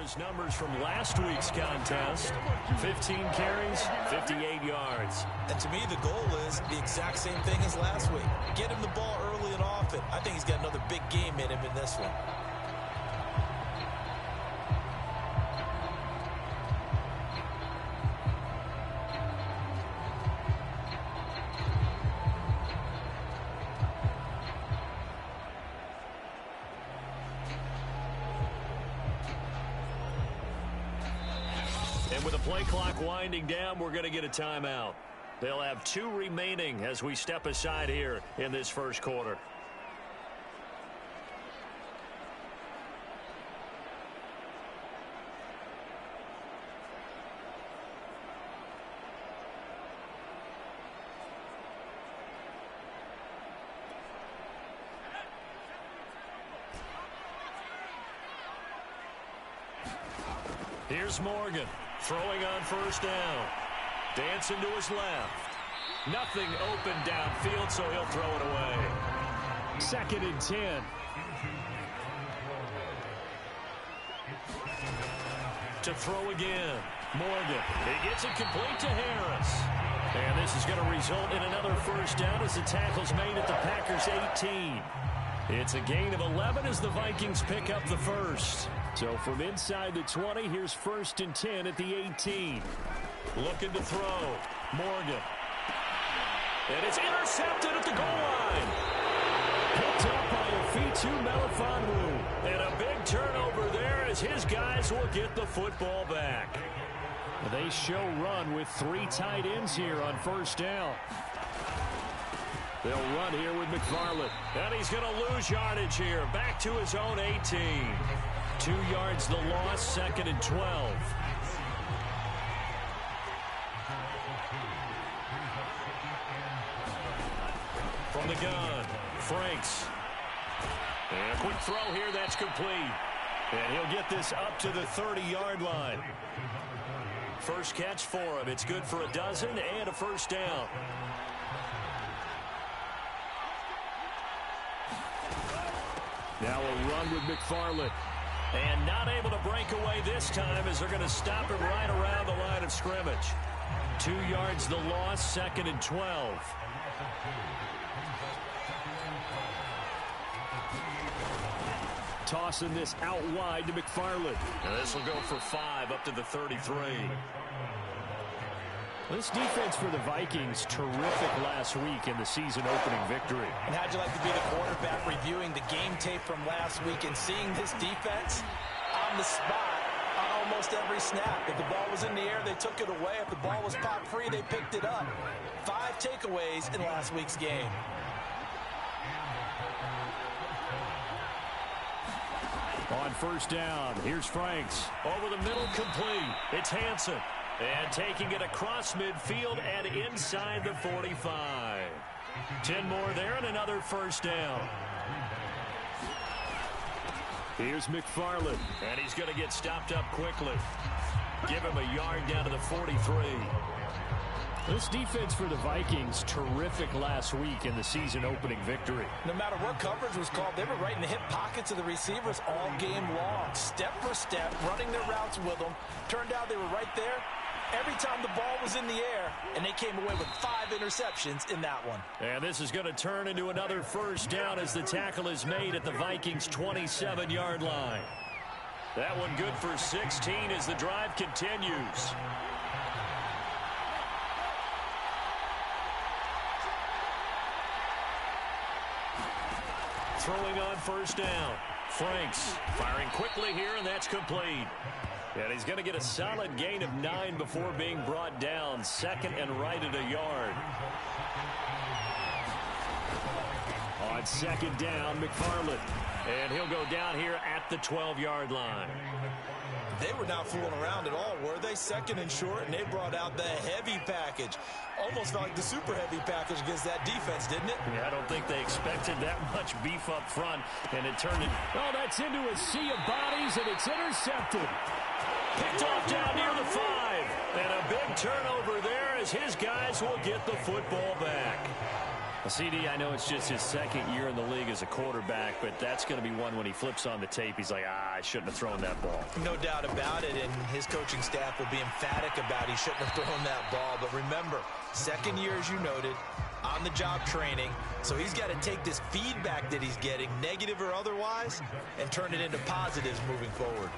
his numbers from last week's contest. 15 carries, 58 yards. And to me, the goal is the exact same thing as last week. Get him the ball early and often. I think he's got another big game in him in this one. And with the play clock winding down, we're going to get a timeout. They'll have 2 remaining as we step aside here in this first quarter. Here's Morgan. Throwing on first down. Dancing to his left. Nothing open downfield, so he'll throw it away. 2nd and 10. To throw again. Morgan. He gets it complete to Harris. And this is going to result in another first down as the tackle's made at the Packers' 18. It's a gain of 11 as the Vikings pick up the first. So from inside the 20, here's 1st and 10 at the 18. Looking to throw. Morgan. And it's intercepted at the goal line. Picked up by Afitu Melifonwu. And a big turnover there as his guys will get the football back. They show run with 3 tight ends here on first down. They'll run here with McFarland. And he's going to lose yardage here. Back to his own 18. 2 yards the loss, 2nd and 12. From the gun, Franks. And a quick throw here, that's complete. And he'll get this up to the 30-yard line. First catch for him. It's good for a dozen and a first down. Now a run with McFarland. And not able to break away this time as they're going to stop him right around the line of scrimmage. 2 yards the loss, 2nd and 12. Tossing this out wide to McFarland. And this will go for 5 up to the 33. This defense for the Vikings, terrific last week in the season-opening victory. And how'd you like to be the quarterback reviewing the game tape from last week and seeing this defense on the spot on almost every snap? If the ball was in the air, they took it away. If the ball was popped free, they picked it up. 5 takeaways in last week's game. On first down, here's Franks. Over the middle, complete. It's Hansen. And taking it across midfield and inside the 45. 10 more there and another first down. Here's McFarland. And he's going to get stopped up quickly. Give him a yard down to the 43. This defense for the Vikings, terrific last week in the season-opening victory. No matter what coverage was called, they were right in the hip pockets of the receivers all game long. Step for step, running their routes with them. Turned out they were right there every time the ball was in the air, and they came away with 5 interceptions in that one. And this is going to turn into another first down as the tackle is made at the Vikings' 27-yard line. That one good for 16 as the drive continues. Throwing on first down. Franks firing quickly here, and that's complete. And he's going to get a solid gain of 9 before being brought down. 2nd and right at a yard. On 2nd down, McFarland. And he'll go down here at the 12-yard line. They were not fooling around at all, were they? 2nd and short, and they brought out the heavy package. Almost felt like the super heavy package against that defense, didn't it? Yeah, I don't think they expected that much beef up front, and it turned it. Oh, that's into a sea of bodies, and it's intercepted. Picked off down near the 5. And a big turnover there as his guys will get the football back. Well, CD, I know it's just his second year in the league as a quarterback, but that's going to be one when he flips on the tape. He's like, I shouldn't have thrown that ball. No doubt about it, and his coaching staff will be emphatic about he shouldn't have thrown that ball. But remember, second year, as you noted, on-the-job training. So he's got to take this feedback that he's getting, negative or otherwise, and turn it into positives moving forward.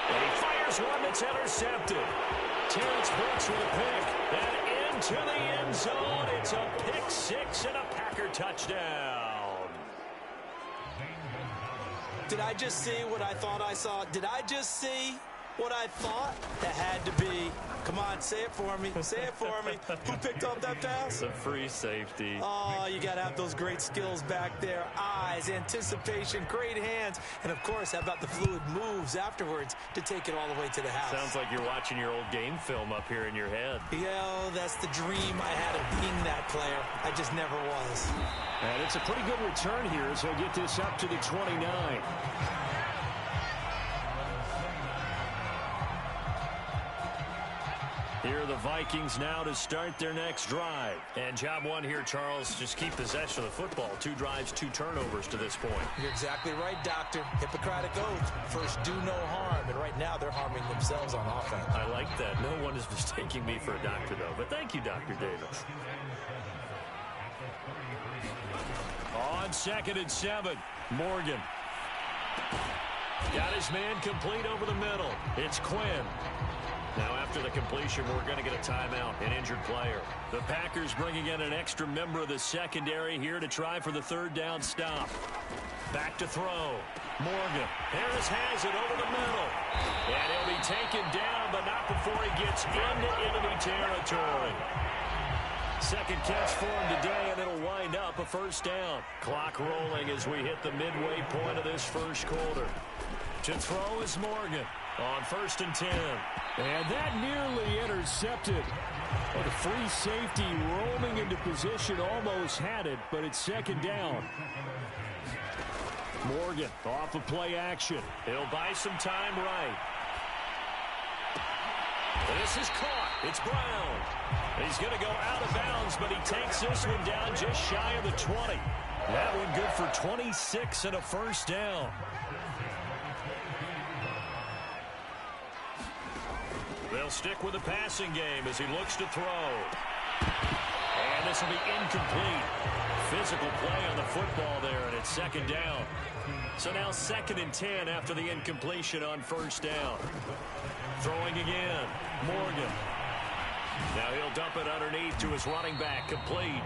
And he fires one that's intercepted. Terrence Brooks with a pick. And into the end zone. It's a pick six and a Packer touchdown. Did I just see what I thought I saw? Did I just see what I thought? That had to be. Come on, say it for me. Say it for me. Who picked up that pass? The free safety. Oh, you got to have those great skills back there. Eyes, anticipation, great hands. And, of course, how about the fluid moves afterwards to take it all the way to the house? Sounds like you're watching your old game film up here in your head. Yeah, that's the dream I had of being that player. I just never was. And it's a pretty good return here as he'll get this up to the 29. Here are the Vikings now to start their next drive. And job one here, Charles, just keep possession of the football. 2 drives, 2 turnovers to this point. You're exactly right, Doctor. Hippocratic oath. First, do no harm. And right now, they're harming themselves on offense. I like that. No one is mistaking me for a doctor, though. But thank you, Dr. Davis. On 2nd and 7, Morgan. Got his man complete over the middle. It's Quinn. Now, after the completion, we're going to get a timeout, an injured player. The Packers bringing in an extra member of the secondary here to try for the 3rd down stop. Back to throw. Morgan. Harris has it over the middle. And he'll be taken down, but not before he gets into enemy territory. Second catch for him today, and it'll wind up a 1st down. Clock rolling as we hit the midway point of this 1st quarter. To throw is Morgan on 1st and 10. And that nearly intercepted. Oh, the free safety rolling into position almost had it, but it's 2nd down. Morgan off of play action. He'll buy some time right. This is caught. It's Brown. He's going to go out of bounds, but he takes this one down just shy of the 20. That one good for 26 and a 1st down. They'll stick with the passing game as he looks to throw. And this will be incomplete. Physical play on the football there, and it's 2nd down. So now 2nd and 10 after the incompletion on 1st down. Throwing again. Morgan. Now he'll dump it underneath to his running back. Complete.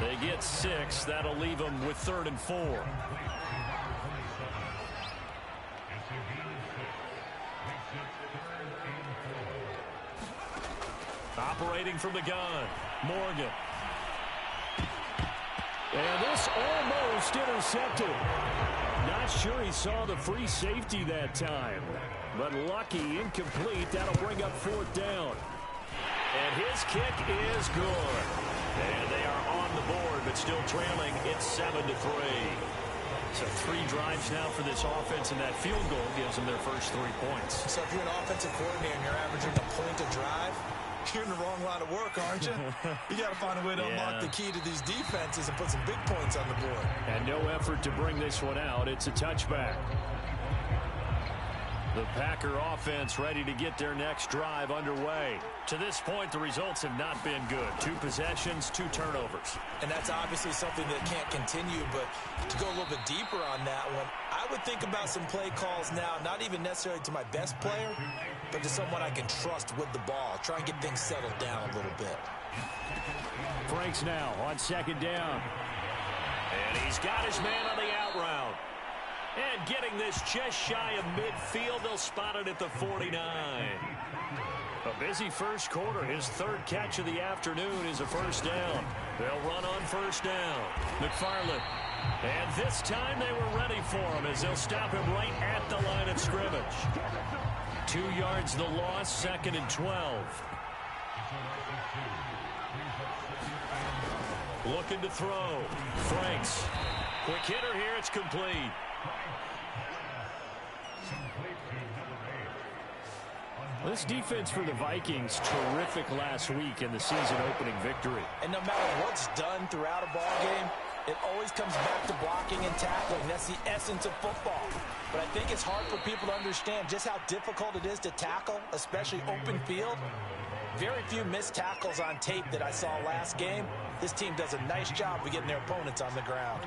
They get 6. That'll leave them with 3rd and 4. Operating from the gun. Morgan. And this almost intercepted. Not sure he saw the free safety that time. But lucky, incomplete. That'll bring up 4th down. And his kick is good. And they are on the board, but still trailing. It's 7-3. So 3 drives now for this offense, and that field goal gives them their first 3 points. So if you're an offensive coordinator and you're averaging a point a drive, you're in the wrong line of work, aren't you? You got to find a way to unlock the key to these defenses and put some big points on the board. And no effort to bring this one out. It's a touchback. The Packer offense ready to get their next drive underway. To this point, the results have not been good. 2 possessions, 2 turnovers. And that's obviously something that can't continue, but to go a little bit deeper on that one, I would think about some play calls now, not even necessarily to my best player, but to someone I can trust with the ball. Try and get things settled down a little bit. Franks now on 2nd down. And he's got his man on the out route. And getting this just shy of midfield, they'll spot it at the 49. A busy 1st quarter. His 3rd catch of the afternoon is a 1st down. They'll run on 1st down. McFarland. And this time they were ready for him as they'll stop him right at the line of scrimmage. 2 yards the loss, 2nd and 12. Looking to throw. Franks. Quick hitter here. It's complete. This defense for the Vikings, terrific last week in the season-opening victory. And no matter what's done throughout a ball game, it always comes back to blocking and tackling. That's the essence of football. But I think it's hard for people to understand just how difficult it is to tackle, especially open field. Very few missed tackles on tape that I saw last game. This team does a nice job of getting their opponents on the ground.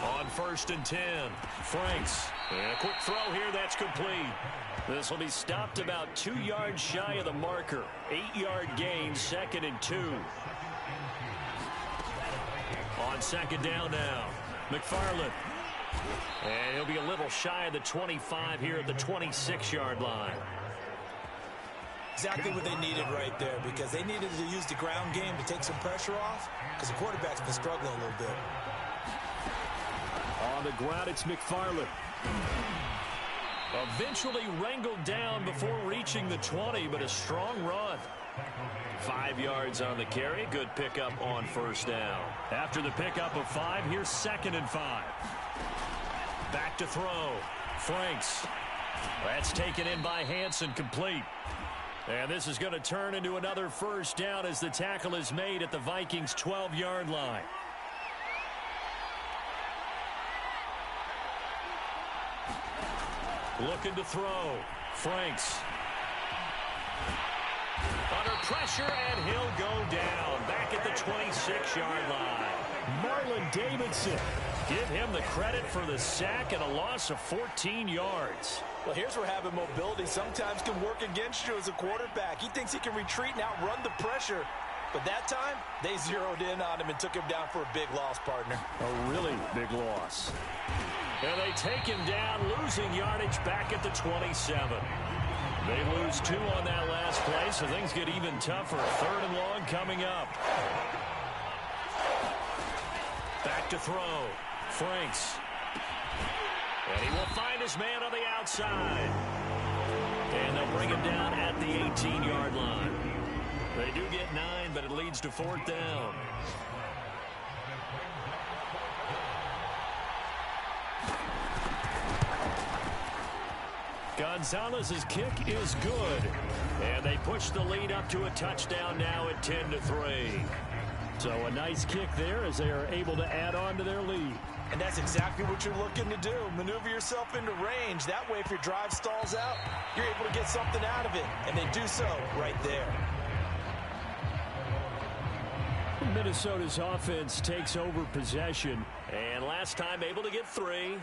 On 1st and 10, Franks. And a quick throw here, that's complete. This will be stopped about 2 yards shy of the marker. 8-yard gain, 2nd and 2. On 2nd down now, McFarland. And he'll be a little shy of the 25 here at the 26-yard line. Exactly what they needed right there, because they needed to use the ground game to take some pressure off, because the quarterback's been struggling a little bit. On the ground, it's McFarland. Eventually wrangled down before reaching the 20, but a strong run. 5 yards on the carry. Good pickup on 1st down. After the pickup of 5, here's 2nd and 5. Back to throw. Franks. That's taken in by Hansen, complete. And this is going to turn into another 1st down as the tackle is made at the Vikings' 12-yard line. Looking to throw. Franks. Under pressure, and he'll go down. Back at the 26-yard line. Marlon Davidson. Give him the credit for the sack and a loss of 14 yards. Well, here's where having mobility sometimes can work against you as a quarterback. He thinks he can retreat and outrun the pressure. But that time, they zeroed in on him and took him down for a big loss, partner. A really big loss. And they take him down, losing yardage back at the 27. They lose 2 on that last play, so things get even tougher. 3rd and long coming up. Back to throw. Franks. And he will find his man on the outside. And they'll bring him down at the 18-yard line. They do get 9, but it leads to 4th down. Gonzalez's kick is good. And they push the lead up to a touchdown now at 10-3. So a nice kick there as they are able to add on to their lead. And that's exactly what you're looking to do. Maneuver yourself into range. That way, if your drive stalls out, you're able to get something out of it. And they do so right there. Minnesota's offense takes over possession. And last time able to get 3.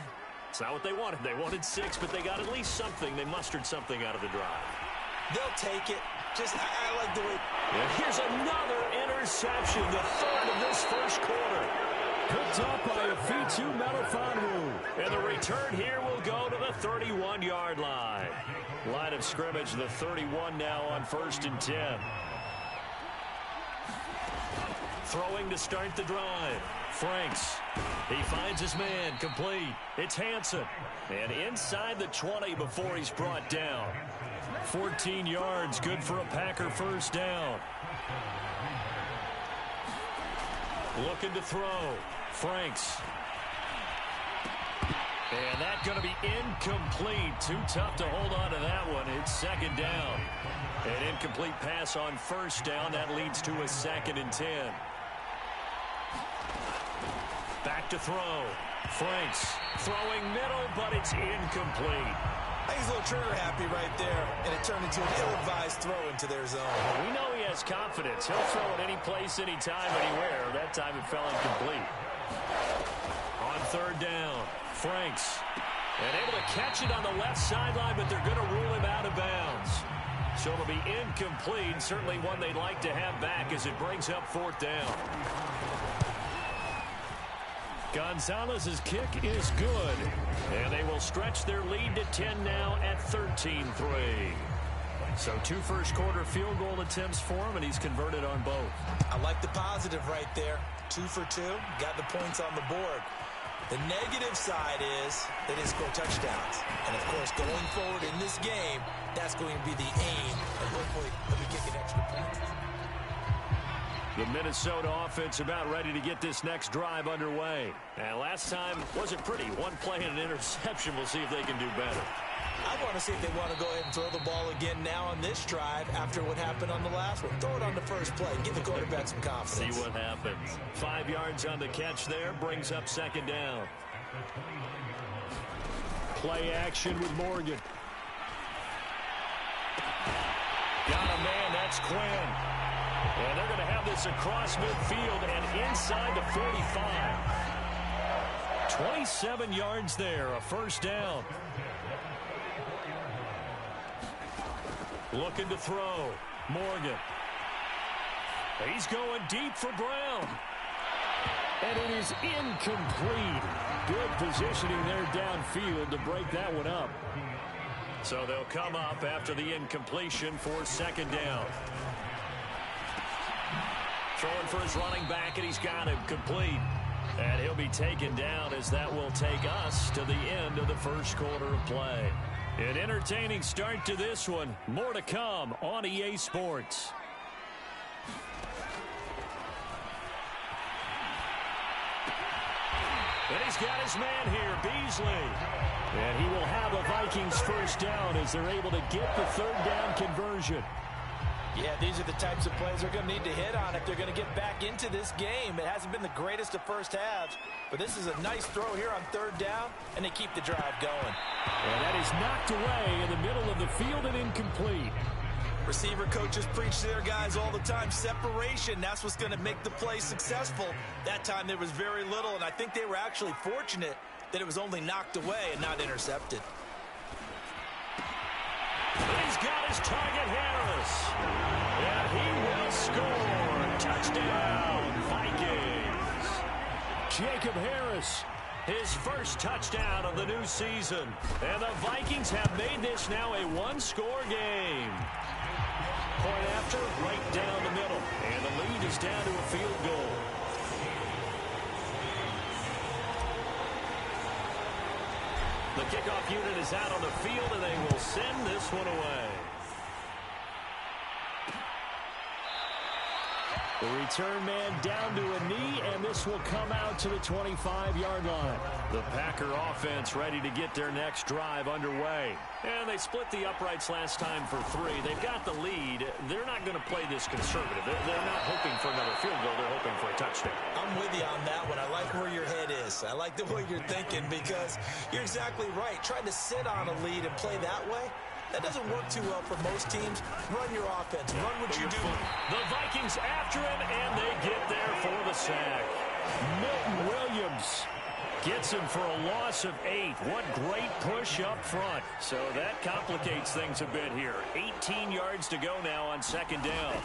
It's not what they wanted. They wanted 6, but they got at least something. They mustered something out of the drive. They'll take it. I like the way. And here's another interception, the 3rd of this 1st quarter. Picked up by Afitu Melifonwu. And the return here will go to the 31-yard line. Line of scrimmage, the 31 now on 1st and 10. Throwing to start the drive. Franks. He finds his man, complete. It's Hansen. And inside the 20 before he's brought down. 14 yards, good for a Packer 1st down. Looking to throw. Franks. And that's going to be incomplete. Too tough to hold on to that one. It's 2nd down. An incomplete pass on 1st down. That leads to a 2nd and 10. Back to throw. Franks throwing middle, but it's incomplete. He's a little trigger happy right there, and it turned into an ill-advised throw into their zone. Well, we know he has confidence. He'll throw it any place, anytime, anywhere. That time it fell incomplete. On 3rd down, Franks. And able to catch it on the left sideline, but they're going to rule him out of bounds. So it'll be incomplete. Certainly one they'd like to have back as it brings up 4th down. Gonzalez's kick is good. And they will stretch their lead to 10 now at 13-3. So 2 first-quarter field goal attempts for him, and he's converted on both. I like the positive right there. 2 for 2. Got the points on the board. The negative side is they didn't score touchdowns. And, of course, going forward in this game, that's going to be the aim. And hopefully they'll be kicking extra points. The Minnesota offense about ready to get this next drive underway. And last time wasn't pretty. 1 play and an interception. We'll see if they can do better. I want to see if they want to go ahead and throw the ball again now on this drive after what happened on the last one. Throw it on the first play. Give the quarterback some confidence. See what happens. 5 yards on the catch there. Brings up second down. Play action with Morgan. Got a man. That's Quinn. And they're going to have this across midfield and inside the 45. 27 yards there, a first down. Looking to throw. Morgan. He's going deep for Brown. And it is incomplete. Good positioning there downfield to break that one up. So they'll come up after the incompletion for second down. Throwing for his running back, and he's got him complete. And he'll be taken down as that will take us to the end of the first quarter of play. An entertaining start to this one. More to come on EA Sports. And he's got his man here, Beasley. And he will have a Vikings first down as they're able to get the third down conversion. Yeah, these are the types of plays they're going to need to hit on if they're going to get back into this game. It hasn't been the greatest of first halves, but this is a nice throw here on third down, and they keep the drive going. And that is knocked away in the middle of the field and incomplete. Receiver coaches preach to their guys all the time. Separation, that's what's going to make the play successful. That time there was very little, and I think they were actually fortunate that it was only knocked away and not intercepted. He's got his target, Harris. And he will score. Touchdown, Vikings. Jacob Harris, his first touchdown of the new season. And the Vikings have made this now a one-score game. Point after, right down the middle. And the lead is down to a field goal. The kickoff unit is out on the field, and they will send this one away. The return man down to a knee, and this will come out to the 25-yard line. The Packer offense ready to get their next drive underway. And they split the uprights last time for 3. They've got the lead. They're not going to play this conservative. They're not hoping for another field goal. They're hoping for a touchdown. I'm with you on that one. I like where your head is. I like the way you're thinking because you're exactly right. Trying to sit on a lead and play that way, that doesn't work too well for most teams. Run your offense. Run what you do. The Vikings after him, and they get there for the sack. Milton Williams gets him for a loss of 8. What great push up front. So that complicates things a bit here. 18 yards to go now on second down.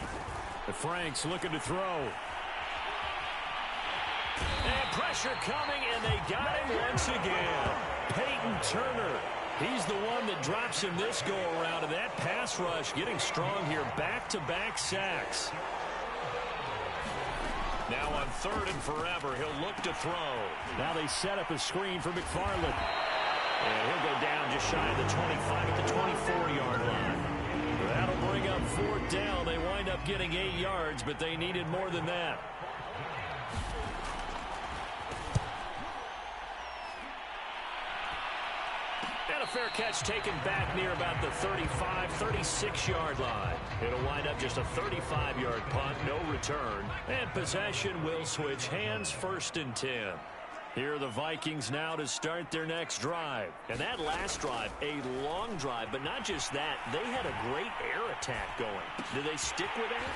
The Franks looking to throw. And pressure coming, and they got him once again. Peyton Turner. He's the one that drops him this go-around, and that pass rush getting strong here. Back-to-back sacks. Now on third and forever, he'll look to throw. Now they set up a screen for McFarland. And he'll go down just shy of the 25 at the 24-yard line. That'll bring up fourth down. They wind up getting 8 yards, but they needed more than that. And a fair catch taken back near about the 35, 36-yard line. It'll wind up just a 35-yard punt, no return. And possession will switch hands, first and 10. Here are the Vikings now to start their next drive. And that last drive, a long drive, but not just that. They had a great air attack going. Do they stick with that?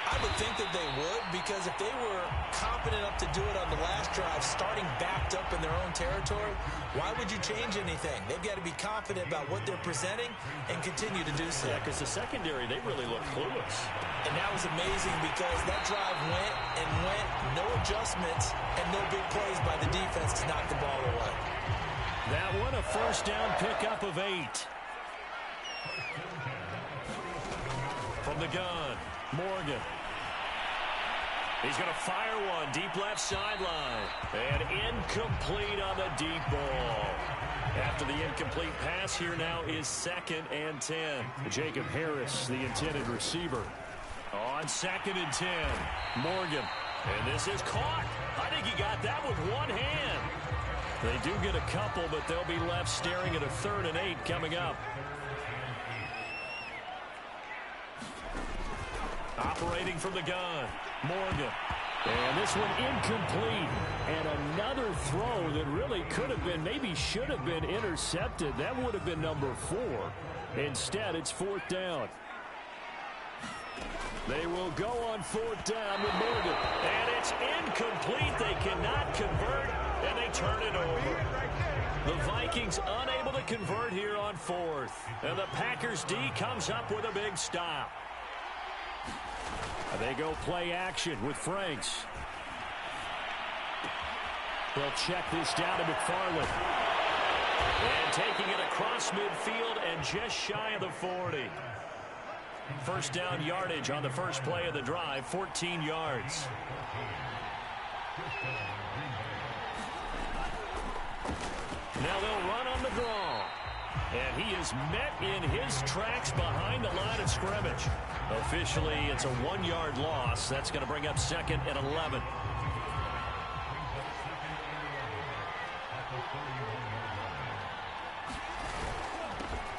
I would think that they would, because if they were confident enough to do it on the last drive, starting backed up in their own territory, why would you change anything? They've got to be confident about what they're presenting and continue to do so. Yeah, because the secondary, they really look clueless. And that was amazing because that drive went and went, no adjustments, and no big plays by the defense to knock the ball away. That one, a first down pickup of 8. From the gun, Morgan. He's going to fire one deep left sideline. And incomplete on the deep ball. After the incomplete pass, here now is second and 10. Jacob Harris, the intended receiver. On second and 10, Morgan. And this is caught. I think he got that with one hand. They do get a couple, but they'll be left staring at a 3rd and 8 coming up. Operating from the gun, Morgan. And this one incomplete. And another throw that really could have been, maybe should have been intercepted. That would have been number 4. Instead, it's 4th down. They will go on 4th down with Morgan. And it's incomplete. They cannot convert, and they turn it over. The Vikings unable to convert here on 4th. And the Packers D comes up with a big stop. They go play action with Franks. They'll check this down to McFarland. And taking it across midfield and just shy of the 40. First down yardage on the first play of the drive, 14 yards. Now they'll run on the draw. And he is met in his tracks behind the line of scrimmage. Officially, it's a 1-yard loss. That's going to bring up 2nd and 11.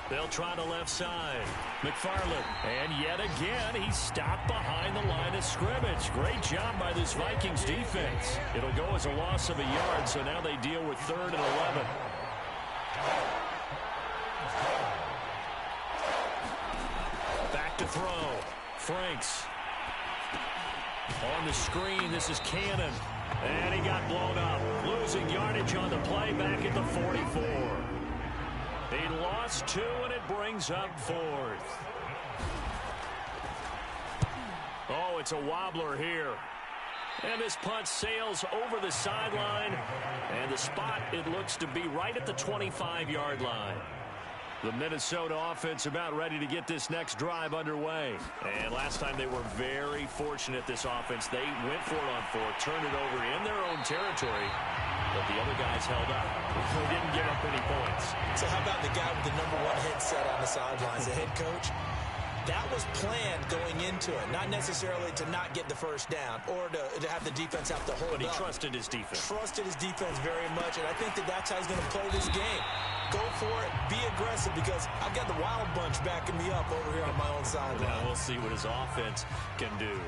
They'll try the left side. McFarland. And yet again, he's stopped behind the line of scrimmage. Great job by this Vikings defense. It'll go as a loss of a yard, so now they deal with 3rd and 11. Back to throw. Franks. On the screen, this is Cannon. And he got blown up. Losing yardage on the play back at the 44. He lost 2, and it brings up 4th. Oh, it's a wobbler here. And this punt sails over the sideline. And the spot, it looks to be right at the 25-yard line. The Minnesota offense about ready to get this next drive underway. And last time they were very fortunate, this offense. They went for it on 4th, turned it over in their own territory. But the other guys held up. They didn't give up any points. So how about the guy with the #1 headset on the sidelines, the head coach? That was planned going into it. Not necessarily to not get the first down or to have the defense have to hold up. But he trusted his defense. Trusted his defense very much, and I think that's how he's going to play this game. Go for it. Be aggressive, because I've got the wild bunch backing me up over here on my own sideline. Now we'll see what his offense can do.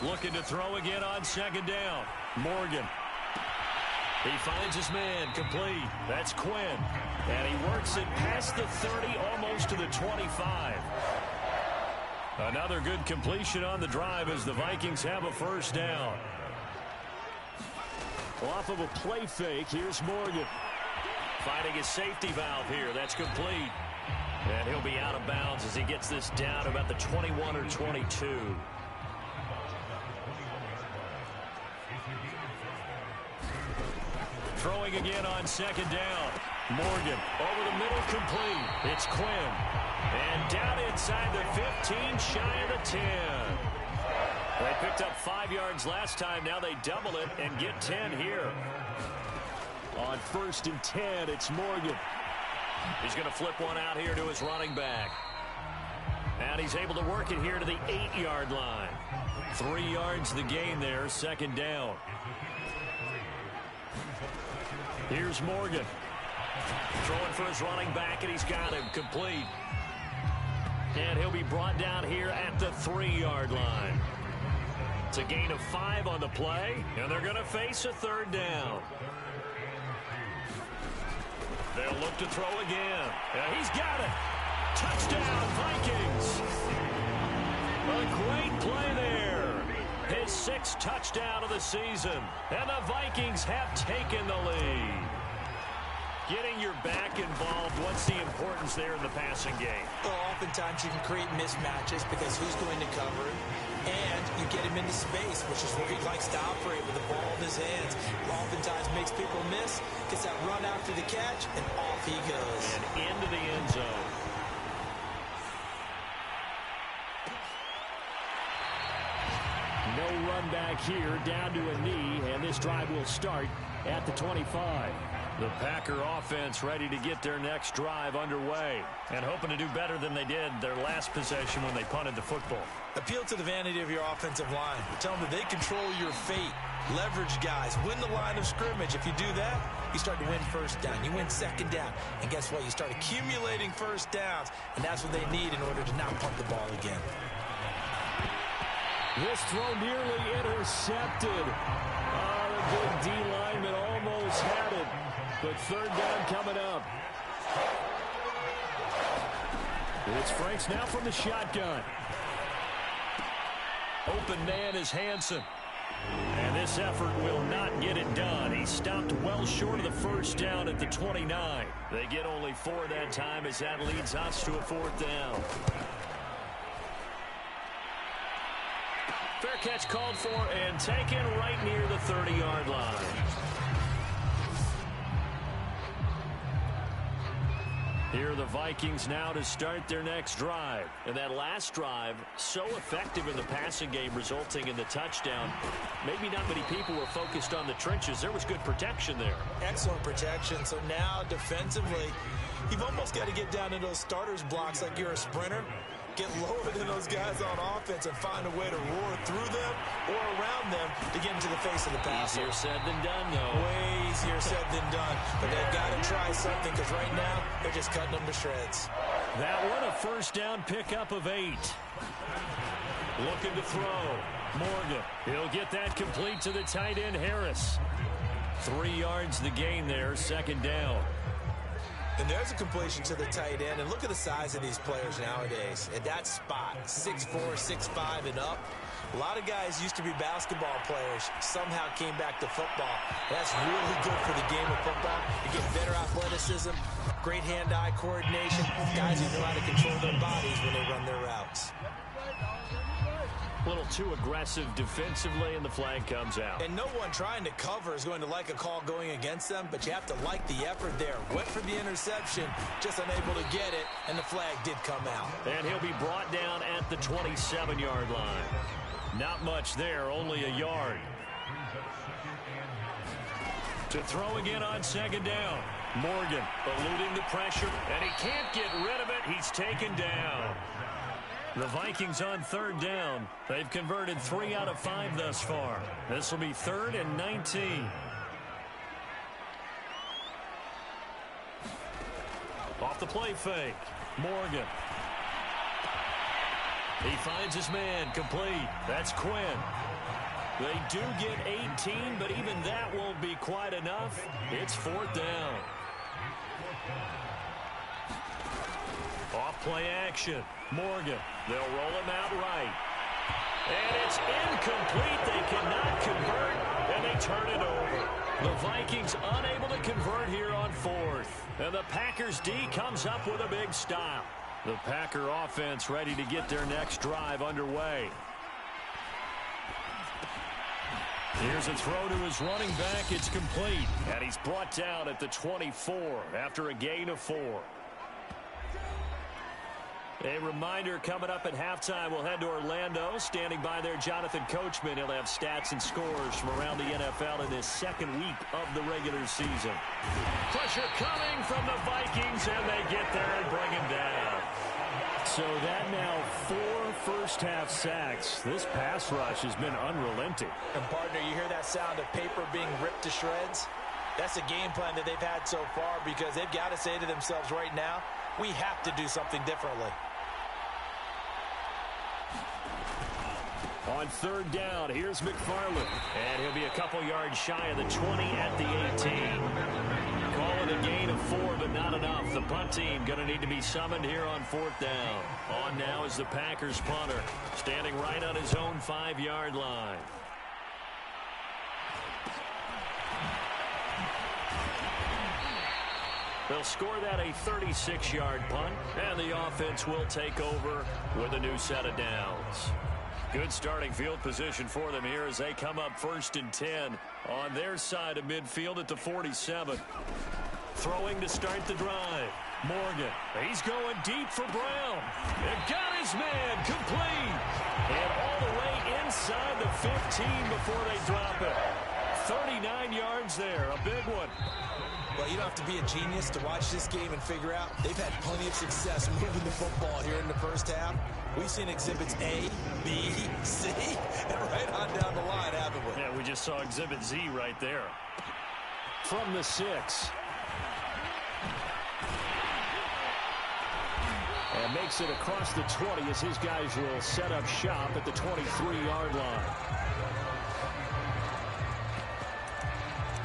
Looking to throw again on 2nd down. Morgan. He finds his man, complete. That's Quinn. And he works it past the 30, almost to the 25. Another good completion on the drive as the Vikings have a first down. Off of a play fake, here's Morgan. Finding his safety valve here. That's complete. And he'll be out of bounds as he gets this down about the 21 or 22. Throwing again on 2nd down. Morgan over the middle, complete. It's Quinn. And down inside the 15, shy of the 10. They picked up 5 yards last time. Now they double it and get 10 here. On 1st and 10, it's Morgan. He's going to flip one out here to his running back. And he's able to work it here to the 8-yard line. 3 yards the gain there, 2nd down. Here's Morgan. Throwing for his running back, and he's got him complete. And he'll be brought down here at the 3-yard line. It's a gain of 5 on the play, and they're going to face a 3rd down. They'll look to throw again. And he's got it. Touchdown, Vikings. A great play there. His 6th touchdown of the season. And the Vikings have taken the lead. Getting your back involved, what's the importance there in the passing game? Well, oftentimes you can create mismatches because who's going to cover it? And you get him into space, which is where he likes to operate with the ball in his hands. Oftentimes makes people miss, gets that run after the catch, and off he goes. And into the end zone. No run back here, down to a knee, and this drive will start at the 25. The Packer offense ready to get their next drive underway and hoping to do better than they did their last possession when they punted the football. Appeal to the vanity of your offensive line. Tell them that they control your fate. leverage guys, win the line of scrimmage. If you do that, you start to win first down. You win second down. And guess what? You start accumulating first downs, and that's what they need in order to not punt the ball again. This throw nearly intercepted. The big D lineman almost had it, but third down coming up. It's Franks now from the shotgun. Open man is Hansen. And this effort will not get it done. He stopped well short of the first down at the 29. They get only 4 that time as that leads us to a fourth down. Fair catch called for and taken right near the 30-yard line. Here are the Vikings now to start their next drive. And that last drive, so effective in the passing game, resulting in the touchdown. Maybe not many people were focused on the trenches. There was good protection there. Excellent protection. So now defensively, you've almost got to get down to those starters blocks like you're a sprinter. Get lower than those guys on offense and find a way to roar through them or around them to get into the face of the passer. Easier said than done, though. Way easier said than done. But they've got to try something because right now they're just cutting them to shreds. That one a first down pickup of 8. Looking to throw. Morgan. He'll get that complete to the tight end, Harris. 3 yards the gain there, second down. And there's a completion to the tight end. And look at the size of these players nowadays. At that spot, 6'4", 6'5", and up. A lot of guys used to be basketball players, somehow came back to football. That's really good for the game of football. You get better athleticism, great hand-eye coordination, guys who know how to control their bodies when they run their routes. A little too aggressive defensively, and the flag comes out. And no one trying to cover is going to like a call going against them, but you have to like the effort there. Went for the interception, just unable to get it, and the flag did come out. And he'll be brought down at the 27-yard line. Not much there, only a yard. To throw again on second down. Morgan eluding the pressure, and he can't get rid of it. He's taken down. The Vikings on third down. They've converted 3 out of 5 thus far. This will be 3rd and 19. Off the play fake. Morgan. He finds his man complete. That's Quinn. They do get 18, but even that won't be quite enough. It's 4th down. Off play action. Morgan. They'll roll him out right. And it's incomplete. They cannot convert, and they turn it over. The Vikings unable to convert here on 4th. And the Packers D comes up with a big stop. The Packer offense ready to get their next drive underway. Here's a throw to his running back. It's complete. And he's brought down at the 24 after a gain of 4. A reminder coming up at halftime, we'll head to Orlando. Standing by there, Jonathan Coachman. He'll have stats and scores from around the NFL in this second week of the regular season. Pressure coming from the Vikings, and they get there and bring him down. So that now 4 first-half sacks. This pass rush has been unrelenting. And, partner, you hear that sound of paper being ripped to shreds? That's a game plan that they've had so far because they've got to say to themselves right now, we have to do something differently. On third down, here's McFarland. And he'll be a couple yards shy of the 20 at the 18. Call it a gain of 4, but not enough. The punt team going to need to be summoned here on 4th down. On now is the Packers punter, standing right on his own 5-yard line. They'll score that a 36-yard punt, and the offense will take over with a new set of downs. Good starting field position for them here as they come up 1st and 10 on their side of midfield at the 47. Throwing to start the drive. Morgan, he's going deep for Brown. And got his man complete. And all the way inside the 15 before they drop it. 39 yards there, a big one. Well, you don't have to be a genius to watch this game and figure out they've had plenty of success moving the football here in the first half. We've seen exhibits A, B, C, and right on down the line, haven't we? Yeah, we just saw Exhibit Z right there. From the 6. And makes it across the 20 as his guys will set up shop at the 23-yard line.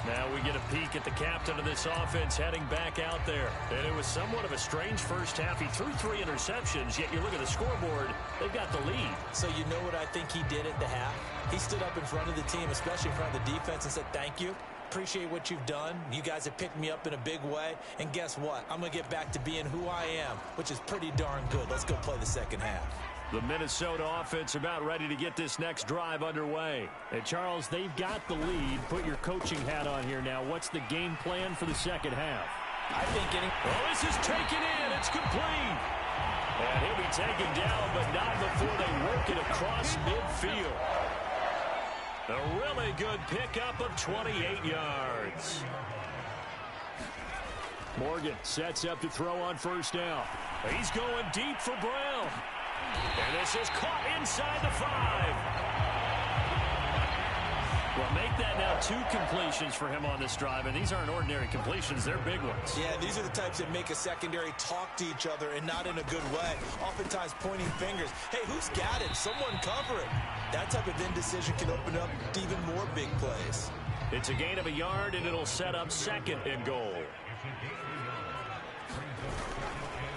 Now we get a peek at the captain of this offense heading back out there. And it was somewhat of a strange first half. He threw 3 interceptions, yet you look at the scoreboard, they've got the lead. So you know what I think he did at the half? He stood up in front of the team, especially in front of the defense, and said, thank you. Appreciate what you've done. You guys have picked me up in a big way. And guess what? I'm going to get back to being who I am, which is pretty darn good. Let's go play the second half. The Minnesota offense about ready to get this next drive underway. And Charles, they've got the lead. Put your coaching hat on here now. What's the game plan for the second half? I think getting... Oh, this is taken in. It's complete. And he'll be taken down, but not before they work it across midfield. A really good pickup of 28 yards. Morgan sets up to throw on first down. He's going deep for Brown. And this is caught inside the 5. Well, make that now 2 completions for him on this drive, and these aren't ordinary completions. They're big ones. Yeah, these are the types that make a secondary talk to each other and not in a good way. Oftentimes pointing fingers. Hey, who's got it? Someone cover it. That type of indecision can open up to even more big plays. It's a gain of a yard, and it'll set up 2nd and goal.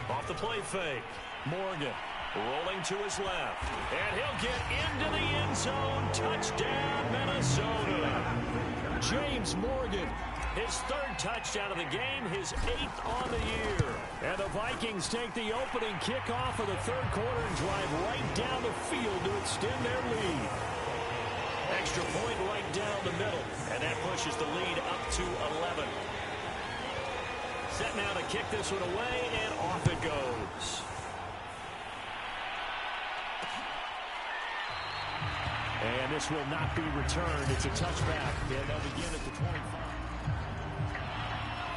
Off the play fake. Morgan rolling to his left. And he'll get into the end zone. Touchdown, Minnesota. James Morgan, his 3rd touchdown of the game, his 8th on the year. And the Vikings take the opening kickoff of the 3rd quarter and drive right down the field to extend their lead. Extra point right down the middle, and that pushes the lead up to 11. Set now to kick this one away, and off it goes. And this will not be returned. It's a touchback, and they'll begin at the 25.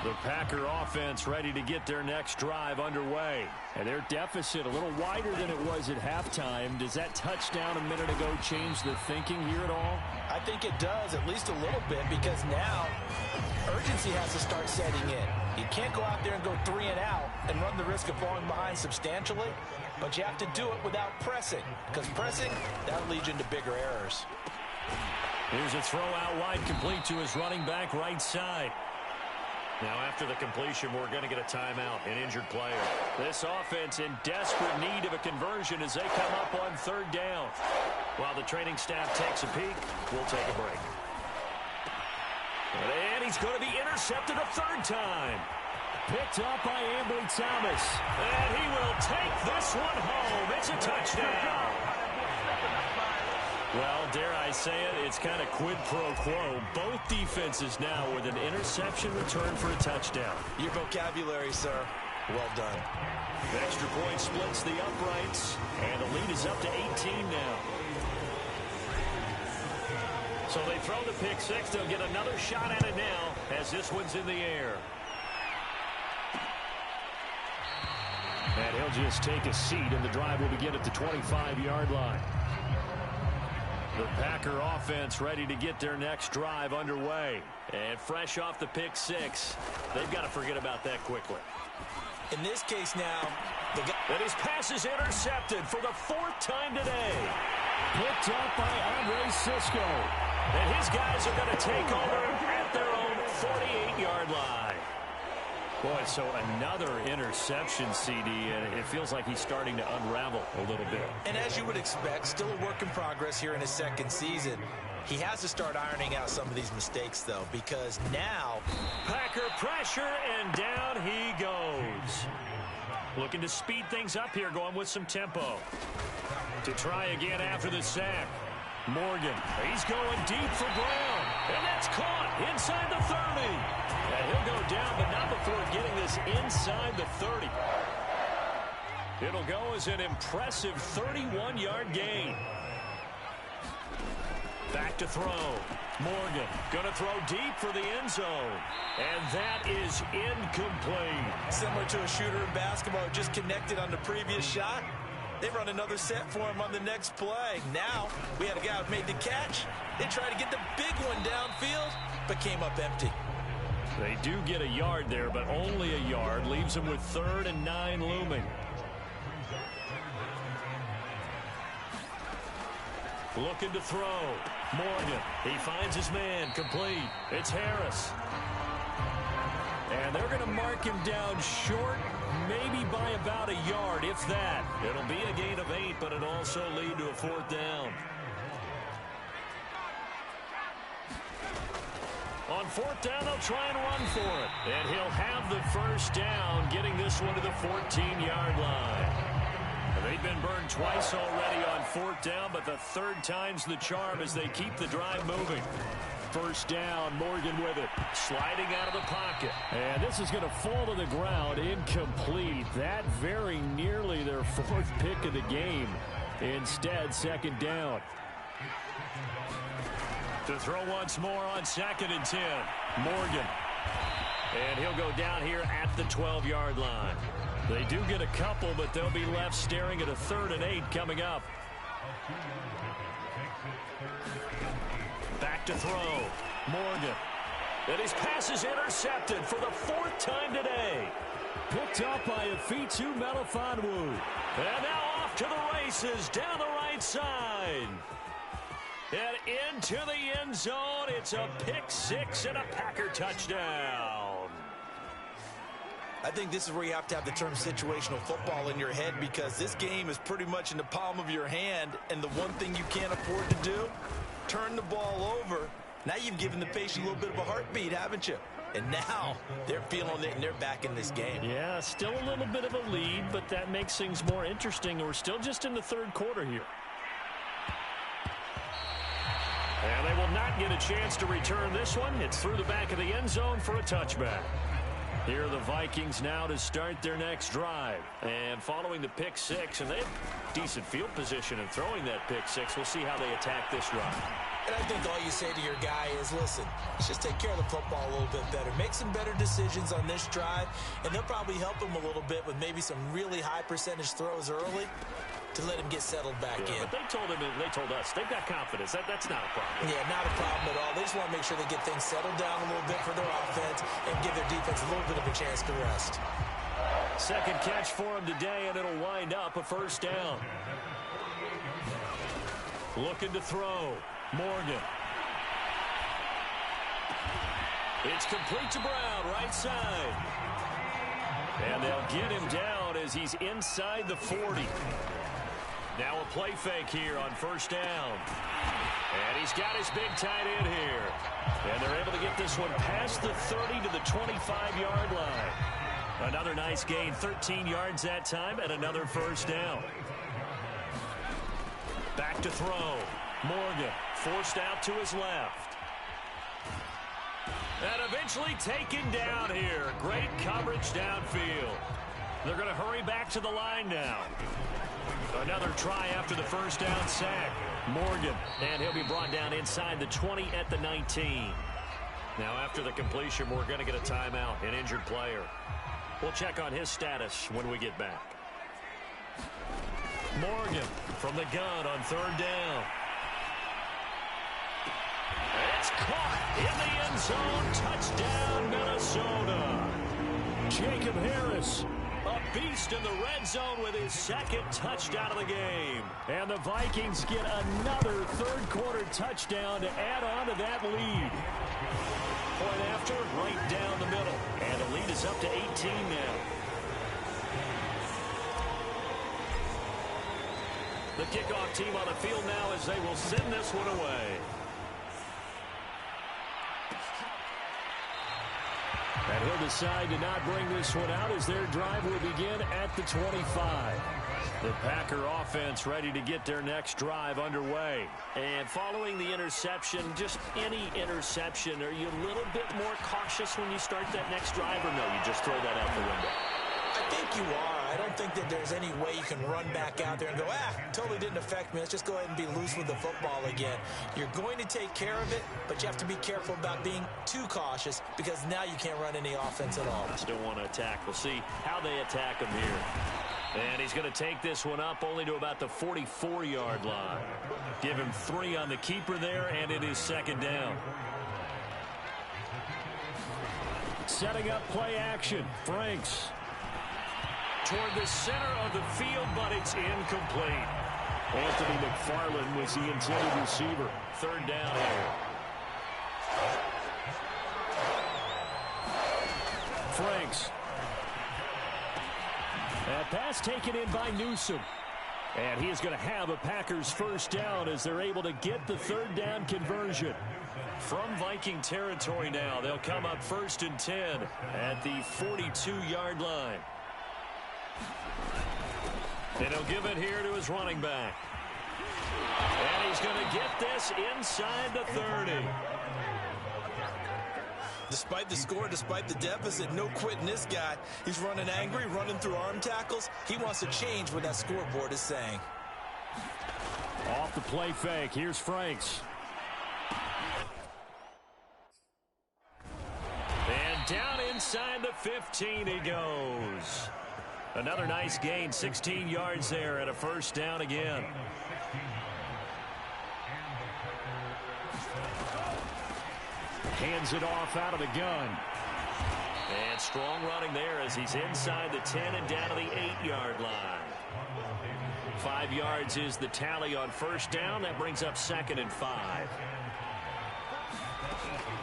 The Packer offense ready to get their next drive underway. And their deficit a little wider than it was at halftime. Does that touchdown a minute ago change the thinking here at all? I think it does, at least a little bit, because now urgency has to start setting in. You can't go out there and go 3 and out and run the risk of falling behind substantially, but you have to do it without pressing, because pressing, that'll lead you into bigger errors. Here's a throw out wide, complete to his running back right side. Now after the completion, we're going to get a timeout, an injured player. This offense in desperate need of a conversion as they come up on 3rd down. While the training staff takes a peek, we'll take a break. And he's going to be intercepted a 3rd time. Picked up by Ambry Thomas. And he will take this one home. It's a touchdown. Well, dare I say it, it's kind of quid pro quo. Both defenses now with an interception return for a touchdown. Your vocabulary, sir. Well done. The extra point splits the uprights, and the lead is up to 18 now. So they throw the pick 6. They'll get another shot at it now as this one's in the air. And he'll just take a seat, and the drive will begin at the 25-yard line. The Packer offense ready to get their next drive underway. And fresh off the pick 6, they've got to forget about that quickly. In this case now, and his pass is intercepted for the 4th time today. Picked up by Andre Cisco. And his guys are going to take over at their own 48-yard line. Boy, so another interception, CD, and it feels like he's starting to unravel a little bit. And as you would expect, still a work in progress here in his 2nd season. He has to start ironing out some of these mistakes, though, because now Packer pressure, and down he goes. Looking to speed things up here, going with some tempo. To try again after the sack. Morgan, he's going deep for Brown. And that's caught inside the 30. And he'll go down, but not before getting this inside the 30. It'll go as an impressive 31-yard gain. Back to throw. Morgan going to throw deep for the end zone. And that is incomplete. Similar to a shooter in basketball who just connected on the previous shot. They run another set for him on the next play. Now, we had a guy who made the catch. They tried to get the big one downfield, but came up empty. They do get a yard there, but only a yard. Leaves them with 3rd and 9 looming. Looking to throw. Morgan. He finds his man. Complete. It's Harris. And they're going to mark him down short, maybe by about a yard, if that. It'll be a gain of 8, but it'll also lead to a 4th down. On 4th down, they'll try and run for it. And he'll have the first down, getting this one to the 14-yard line. They've been burned twice already on 4th down, but the 3rd time's the charm as they keep the drive moving. First down, Morgan with it. Sliding out of the pocket. And this is going to fall to the ground, incomplete. That very nearly their 4th pick of the game. Instead, 2nd down. To throw once more on 2nd and 10. Morgan. And he'll go down here at the 12-yard line. They do get a couple, but they'll be left staring at a 3rd and 8 coming up. Back to throw. Morgan. And his pass is intercepted for the 4th time today. Picked up by Afitu Melifonwu. And now off to the races down the right side. And into the end zone. It's a pick 6 and a Packer touchdown. I think this is where you have to have the term situational football in your head, because this game is pretty much in the palm of your hand, and the one thing you can't afford to do, turn the ball over. Now you've given the patient a little bit of a heartbeat, haven't you? And now they're feeling it, and they're back in this game. Yeah, still a little bit of a lead, but that makes things more interesting. We're still just in the 3rd quarter here. And they will not get a chance to return this one. It's through the back of the end zone for a touchback. Here are the Vikings now to start their next drive. And following the pick 6, and they have decent field position in throwing that pick 6. We'll see how they attack this drive. And I think all you say to your guy is, listen, let's just take care of the football a little bit better. Make some better decisions on this drive, and they'll probably help him a little bit with maybe some really high percentage throws early to let him get settled back in. But they told him, and they told us, they've got confidence. That's not a problem. Yeah, not a problem at all. They just want to make sure they get things settled down a little bit for their offense and give their defense a little bit of a chance to rest. 2nd catch for him today, and it'll wind up a 1st down. Looking to throw. Morgan. It's complete to Brown, right side. And they'll get him down as he's inside the 40. Now a play fake here on 1st down. And he's got his big tight end here. And they're able to get this one past the 30 to the 25-yard line. Another nice gain, 13 yards that time, and another 1st down. Back to throw. Morgan forced out to his left. And eventually taken down here. Great coverage downfield. They're going to hurry back to the line now. Another try after the 1st down sack. Morgan, and he'll be brought down inside the 20 at the 19. Now after the completion, we're going to get a timeout, an injured player. We'll check on his status when we get back. Morgan from the gun on 3rd down. It's caught in the end zone. Touchdown, Minnesota. Jacob Harris, a beast in the red zone with his 2nd touchdown of the game. And the Vikings get another 3rd quarter touchdown to add on to that lead. Point after, right down the middle. And the lead is up to 18 now. The kickoff team on the field now as they will send this one away. And he'll decide to not bring this one out as their drive will begin at the 25. The Packer offense ready to get their next drive underway. And following the interception, just any interception, are you a little bit more cautious when you start that next drive, or no, you just throw that out the window? I think you are. I don't think that there's any way you can run back out there and go, totally didn't affect me. Let's just go ahead and be loose with the football again. You're going to take care of it, but you have to be careful about being too cautious because now you can't run any offense at all. Still want to attack. We'll see how they attack them here. And he's going to take this one up only to about the 44-yard line. Give him 3 on the keeper there, and it is second down. Setting up play action. Franks toward the center of the field, but it's incomplete. Anthony McFarland was the intended receiver. Third down here. Franks. That pass taken in by Newsom. And he is going to have a Packers first down as they're able to get the third down conversion. From Viking territory now, they'll come up 1st and 10 at the 42-yard line. And he'll give it here to his running back. And he's going to get this inside the 30. Despite the score, despite the deficit, no quitting this guy. He's running angry, running through arm tackles. He wants to change what that scoreboard is saying. Off the play fake, here's Franks. And down inside the 15 he goes. Another nice gain, 16 yards there and a first down again. Hands it off out of the gun. And strong running there as he's inside the 10 and down to the 8-yard line. 5 yards is the tally on first down. That brings up 2nd and 5.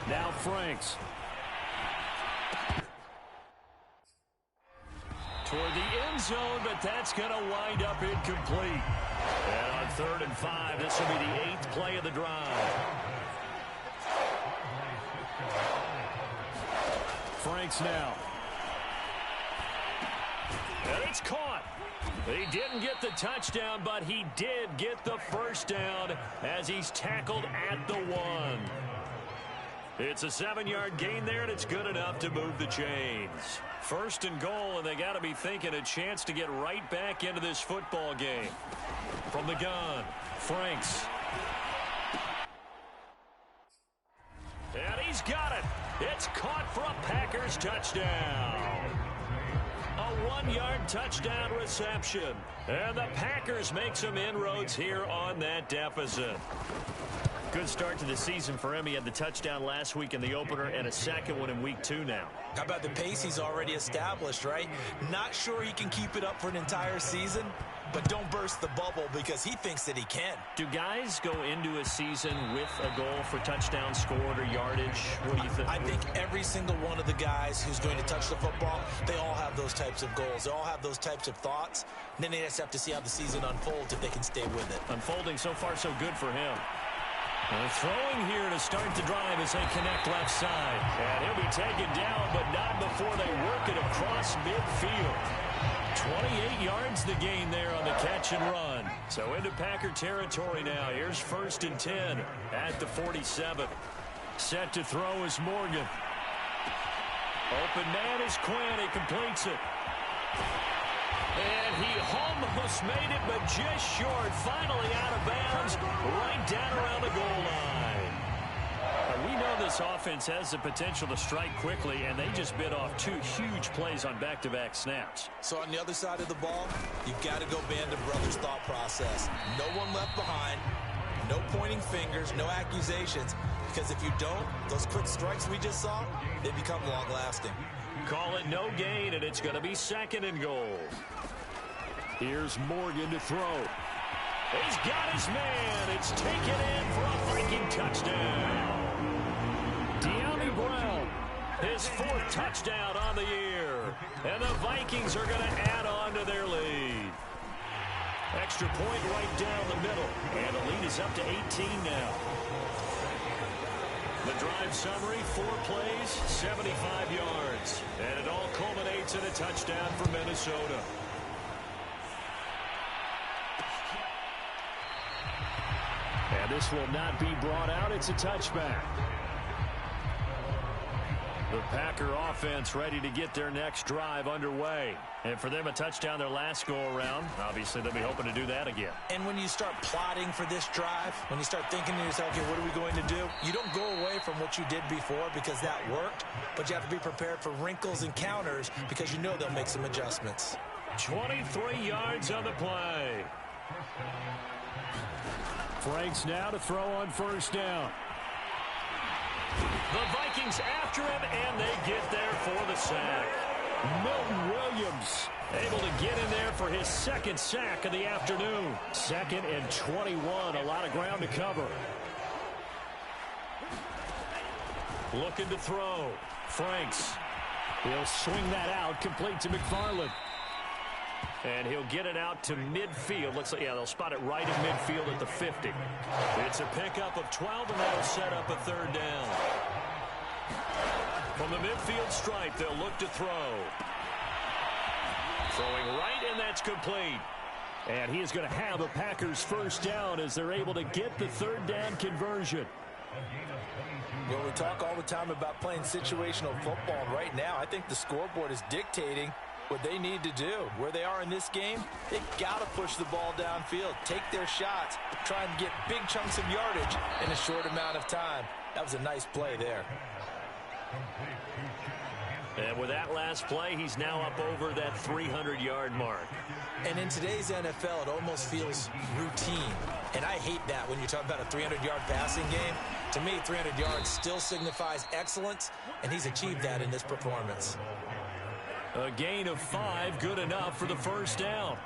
Now Franks. Toward the end zone, but that's going to wind up incomplete. And on 3rd and 5, this will be the 8th play of the drive. Franks now. And it's caught. He didn't get the touchdown, but he did get the first down as he's tackled at the 1. It's a 7-yard gain there, and it's good enough to move the chains. 1st and goal, and they got to be thinking a chance to get right back into this football game. From the gun, Franks. And he's got it. It's caught for a Packers touchdown. A 1-yard touchdown reception. And the Packers make some inroads here on that deficit. Good start to the season for him. He had the touchdown last week in the opener and a second one in week 2 now. How about the pace he's already established, right? Not sure he can keep it up for an entire season, but don't burst the bubble because he thinks that he can. Do guys go into a season with a goal for touchdown scored or yardage? What do you think? I think every single one of the guys who's going to touch the football, they all have those types of goals. They all have those types of thoughts. And then they just have to see how the season unfolds if they can stay with it. Unfolding so far so good for him. And throwing here to start the drive as they connect left side. And he'll be taken down, but not before they work it across midfield. 28 yards the gain there on the catch and run. So into Packer territory now. Here's 1st and 10 at the 47. Set to throw is Morgan. Open man is Quinn. He completes it. And he almost made it, but just short. Finally out of bounds, right down around the goal line. We know this offense has the potential to strike quickly, and they just bit off 2 huge plays on back-to-back snaps. So on the other side of the ball, you've got to go Band of Brothers thought process. No one left behind, no pointing fingers, no accusations, because if you don't, those quick strikes we just saw, they become long-lasting. Call it no gain, and it's going to be 2nd and goal. Here's Morgan to throw. He's got his man. It's taken in for a Viking touchdown. De'Ami Brown, his 4th touchdown on the year. And the Vikings are going to add on to their lead. Extra point right down the middle. And the lead is up to 18 now. The drive summary, 4 plays, 75 yards. And it all culminates in a touchdown for Minnesota. And this will not be brought out. It's a touchback. The Packer offense ready to get their next drive underway. And for them, a touchdown their last go-around. Obviously, they'll be hoping to do that again. And when you start plotting for this drive, when you start thinking to yourself, okay, what are we going to do? You don't go away from what you did before because that worked, but you have to be prepared for wrinkles and counters because you know they'll make some adjustments. 23 yards on the play. Franks now to throw on first down. The Vikings after him, and they get there for the sack. Milton Williams able to get in there for his second sack of the afternoon. 2nd and 21, a lot of ground to cover. Looking to throw. Franks. He'll swing that out, complete to McFarland. And he'll get it out to midfield. Looks like, yeah, they'll spot it right in midfield at the 50. It's a pickup of 12, and that'll set up a third down. From the midfield stripe, they'll look to throw. Throwing right, and that's complete. And he is going to have a Packers first down as they're able to get the third down conversion. Well, we talk all the time about playing situational football, and right now I think the scoreboard is dictating what they need to do. Where they are in this game, they got to push the ball downfield, take their shots, try and get big chunks of yardage in a short amount of time. That was a nice play there. And with that last play, he's now up over that 300-yard mark. And in today's NFL, it almost feels routine. And I hate that when you talk about a 300-yard passing game. To me, 300 yards still signifies excellence, and he's achieved that in this performance. A gain of 5, good enough for the first down.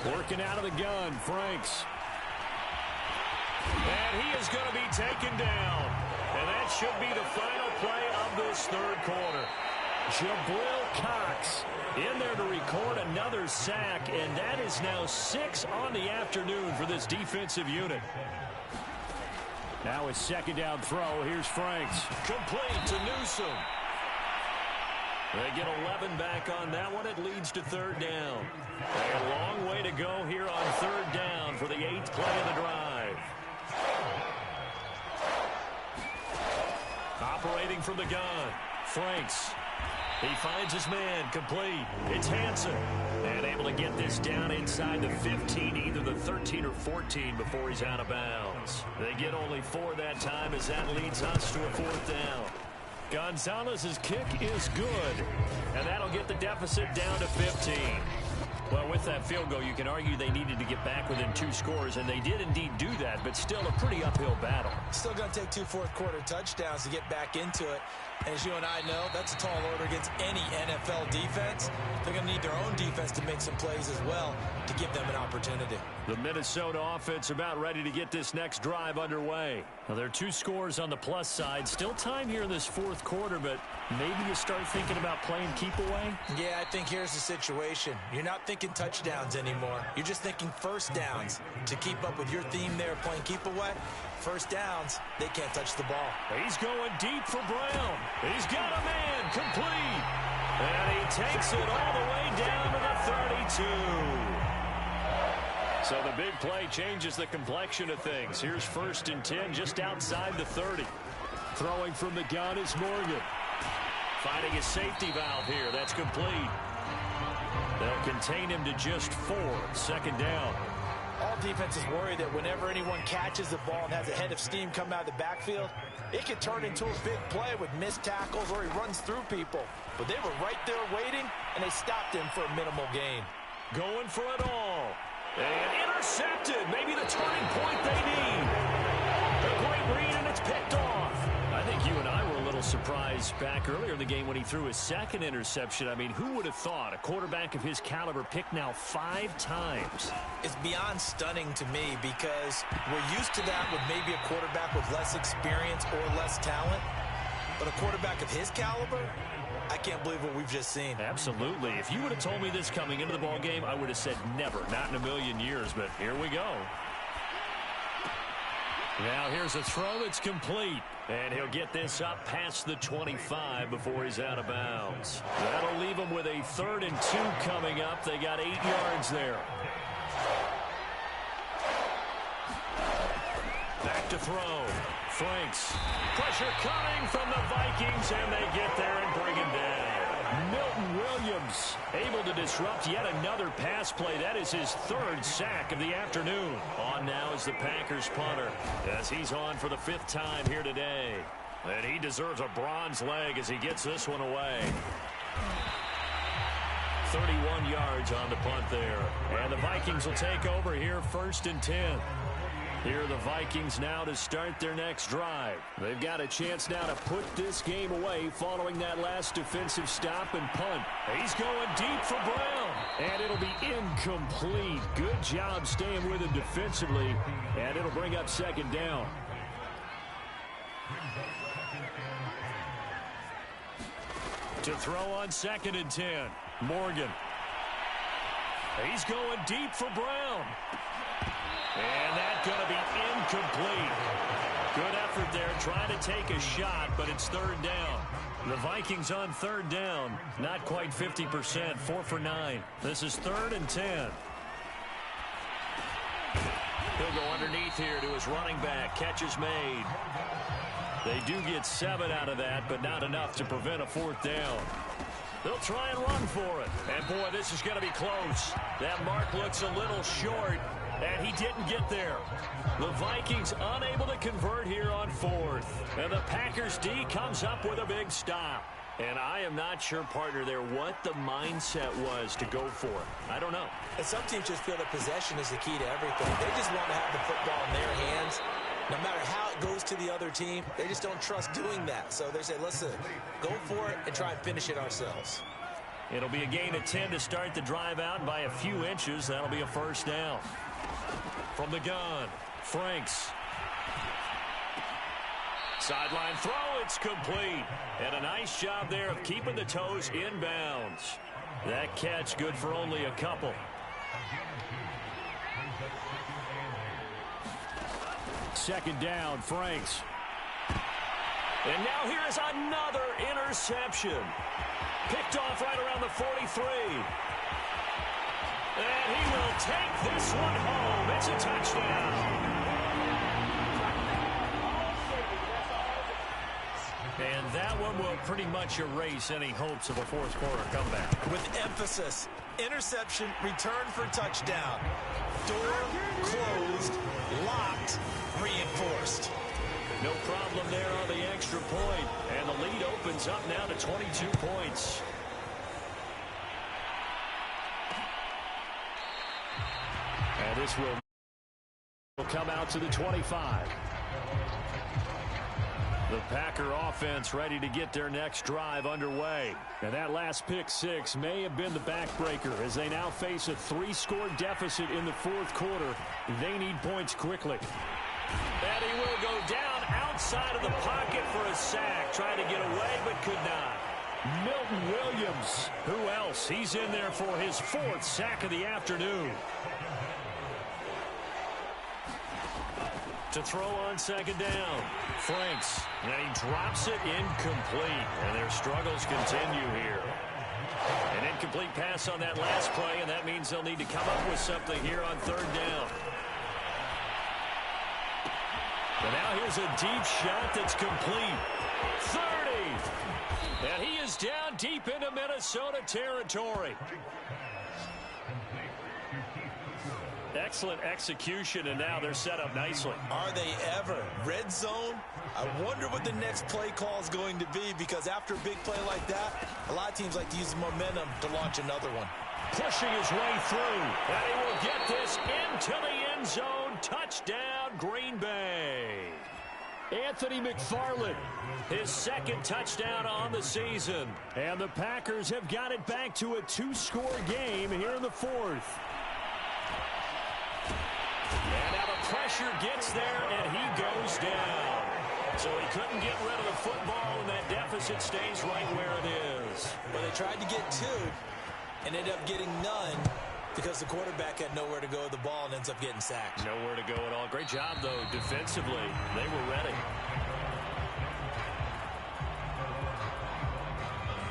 Working out of the gun, Franks. And he is going to be taken down. And that should be the final play of this third quarter. Jabril Cox in there to record another sack, and that is now 6 on the afternoon for this defensive unit. Now a second down throw. Here's Franks. Complete to Newsom. They get 11 back on that one. It leads to third down. A long way to go here on third down for the 8th play of the drive. Operating from the gun. Franks. He finds his man. Complete. It's Hansen. And able to get this down inside the 15, either the 13 or 14 before he's out of bounds. They get only 4 that time as that leads us to a 4th down. Gonzalez's kick is good. And that'll get the deficit down to 15. Well, with that field goal, you can argue they needed to get back within 2 scores, and they did indeed do that, but still a pretty uphill battle. Still going to take 2 fourth-quarter touchdowns to get back into it. And as you and I know, that's a tall order against any NFL defense. They're going to need their own defense to make some plays as well to give them an opportunity. The Minnesota offense about ready to get this next drive underway. Now, there are 2 scores on the plus side. Still time here in this 4th quarter, but maybe you start thinking about playing keep away? Yeah, I think here's the situation. You're not thinking touchdowns anymore. You're just thinking first downs. To keep up with your theme there, playing keep away, first downs, they can't touch the ball. He's going deep for Brown. He's got a man, complete. And he takes it all the way down to the 32. So the big play changes the complexion of things. Here's 1st and 10 just outside the 30. Throwing from the gun is Morgan. Finding his safety valve here. That's complete. They'll contain him to just 4. 2nd down. All defenses worry that whenever anyone catches the ball and has a head of steam come out of the backfield, it could turn into a big play with missed tackles or he runs through people. But they were right there waiting, and they stopped him for a minimal gain. Going for it all. And intercepted. Maybe the turning point they need. A great read, and it's picked off. I think you and I were a little surprised back earlier in the game when he threw his 2nd interception. I mean, who would have thought a quarterback of his caliber picked now 5 times? It's beyond stunning to me because we're used to that with maybe a quarterback with less experience or less talent. But a quarterback of his caliber, I can't believe what we've just seen. Absolutely. If you would have told me this coming into the ball game, I would have said never, not in a million years, but here we go. Now here's a throw that's complete, and he'll get this up past the 25 before he's out of bounds. That'll leave him with a 3rd and 2 coming up. They got 8 yards there. Back to throw. Franks. Pressure coming from the Vikings, and they get there and bring him down. Milton Williams able to disrupt yet another pass play. That is his 3rd sack of the afternoon. On now is the Packers punter as he's on for the 5th time here today. And he deserves a bronze leg as he gets this one away. 31 yards on the punt there. And the Vikings will take over here 1st and 10. Here are the Vikings now to start their next drive. They've got a chance now to put this game away following that last defensive stop and punt. He's going deep for Brown. And it'll be incomplete. Good job staying with him defensively. And it'll bring up 2nd down. To throw on 2nd and 10. Morgan. He's going deep for Brown. And that's going to be incomplete. Good effort there trying to take a shot, but it's 3rd down. The Vikings on 3rd down. Not quite 50%. 4 for 9. This is 3rd and 10. He'll go underneath here to his running back. Catch is made. They do get 7 out of that, but not enough to prevent a 4th down. They'll try and run for it. And, boy, this is going to be close. That mark looks a little short, and he didn't get there. The Vikings unable to convert here on 4th. And the Packers D comes up with a big stop. And I am not sure, partner, there what the mindset was to go for it. I don't know. And some teams just feel that possession is the key to everything. They just want to have the football in their hands. No matter how it goes to the other team, they just don't trust doing that. So they say, listen, go for it and try and finish it ourselves. It'll be a gain of 10 to start the drive out, and by a few inches, that'll be a 1st down. From the gun, Franks. Sideline throw, it's complete. And a nice job there of keeping the toes inbounds. That catch good for only a couple. Second down, Franks. And now here is another interception. Picked off right around the 43. And he will take this one home. It's a touchdown. And that one will pretty much erase any hopes of a 4th quarter comeback. With emphasis, interception, return for touchdown. Door closed, locked, reinforced. No problem there on the extra point. And the lead opens up now to 22 points. And this will come out to the 25. The Packer offense ready to get their next drive underway. And that last pick 6 may have been the backbreaker as they now face a 3-score deficit in the 4th quarter. They need points quickly. And he will go down outside of the pocket for a sack. Trying to get away, but could not. Milton Williams. Who else? He's in there for his 4th sack of the afternoon. To throw on 2nd down. Franks. And he drops it incomplete. And their struggles continue here. An incomplete pass on that last play, and that means they'll need to come up with something here on 3rd down. And now here's a deep shot that's complete. 30. And he is down deep into Minnesota territory. Excellent execution, and now they're set up nicely. Are they ever? Red zone? I wonder what the next play call is going to be, because after a big play like that, a lot of teams like to use the momentum to launch another one. Pushing his way through, and he will get this into the end zone. Touchdown, Green Bay. Anthony McFarland, his 2nd touchdown on the season. And the Packers have got it back to a 2-score game here in the 4th. And now the pressure gets there, and he goes down. So he couldn't get rid of the football, and that deficit stays right where it is. Well, they tried to get 2 and ended up getting none because the quarterback had nowhere to go with the ball and ends up getting sacked. Nowhere to go at all. Great job, though, defensively. They were ready.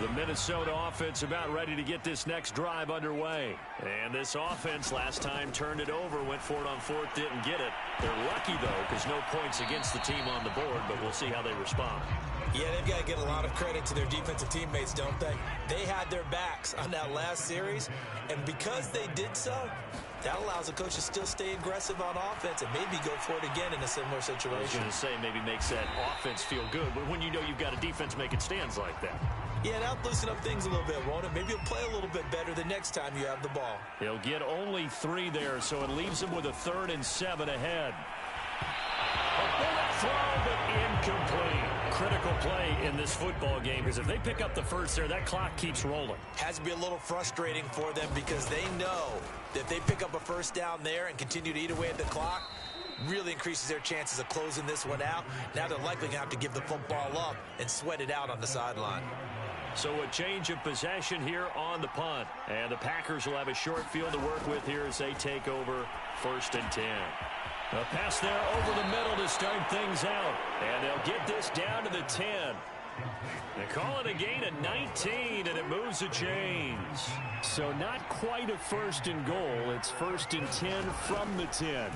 The Minnesota offense about ready to get this next drive underway. And this offense last time turned it over, went for it on 4th, didn't get it. They're lucky, though, because no points against the team on the board, but we'll see how they respond. Yeah, they've got to get a lot of credit to their defensive teammates, don't they? They had their backs on that last series, and because they did so, that allows the coach to still stay aggressive on offense and maybe go for it again in a similar situation. I was going to say maybe makes that offense feel good, but when you know you've got a defense making stands like that. Yeah, that'll loosen up things a little bit, won't it? Maybe he'll play a little bit better the next time you have the ball. He'll get only 3 there, so it leaves him with a 3rd and 7 ahead. A bullet throw, but incomplete. Critical play in this football game, because if they pick up the first there, that clock keeps rolling. Has to be a little frustrating for them because they know that if they pick up a first down there and continue to eat away at the clock, really increases their chances of closing this one out. Now they're likely going to have to give the football up and sweat it out on the sideline. So a change of possession here on the punt. And the Packers will have a short field to work with here as they take over 1st and 10. A pass there over the middle to start things out. And they'll get this down to the 10. They call it a gain of 19, and it moves the chains. So not quite a 1st and goal. It's 1st and 10 from the 10.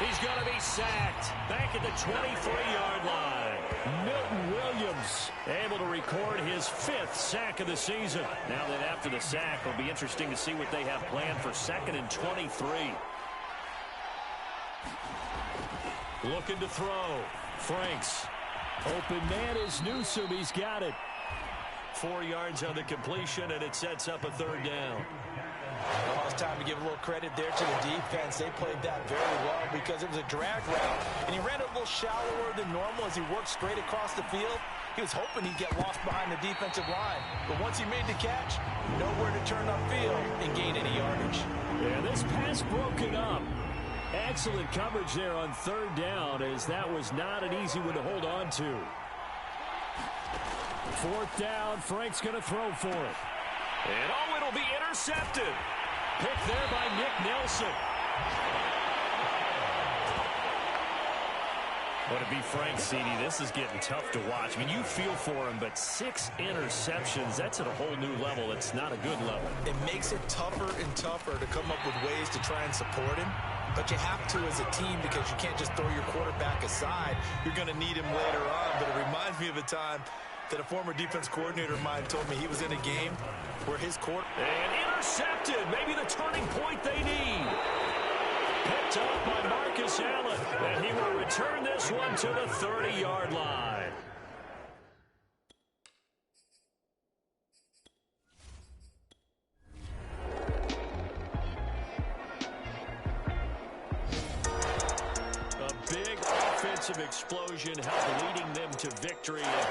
He's going to be sacked back at the 23-yard line. Milton Williams able to record his 5th sack of the season. Now that after the sack, it'll be interesting to see what they have planned for 2nd and 23. Looking to throw. Franks. Open man is Newsome. He's got it. 4 yards on the completion, and it sets up a 3rd down. Well, it's time to give a little credit there to the defense. They played that very well because it was a drag route, and he ran it a little shallower than normal as he worked straight across the field. He was hoping he'd get lost behind the defensive line, but once he made the catch, nowhere to turn upfield and gain any yardage. Yeah, this pass broken up. Excellent coverage there on 3rd down, as that was not an easy one to hold on to. 4th down, Frank's going to throw for it. And oh, it'll be intercepted. Picked there by Nick Nelson. Would it be Frank Seedy? This is getting tough to watch. I mean, you feel for him, but 6 interceptions, that's at a whole new level. It's not a good level. It makes it tougher and tougher to come up with ways to try and support him. But you have to as a team because you can't just throw your quarterback aside. You're going to need him later on. But it reminds me of a time that a former defense coordinator of mine told me he was in a game where his quarterback... And intercepted. Maybe the turning point they need. Picked up by Marcus Allen. And he will return this one to the 30-yard line. Offensive explosion helped leading them to victory. And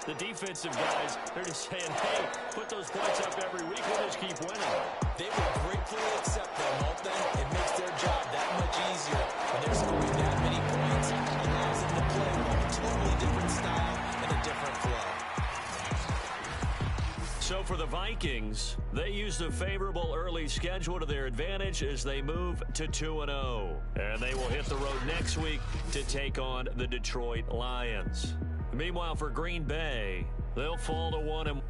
the defensive guys, they're just saying, hey, put those points up every week. We'll just keep winning. They will gratefully accept them, won't they? It makes their job that much easier when they're scoring that many points. It allows them to play a totally different style and a different flow. So for the Vikings, they used a favorable early schedule to their advantage as they move to 2-0. And they will hit the road next week to take on the Detroit Lions. Meanwhile, for Green Bay, they'll fall to 1-1.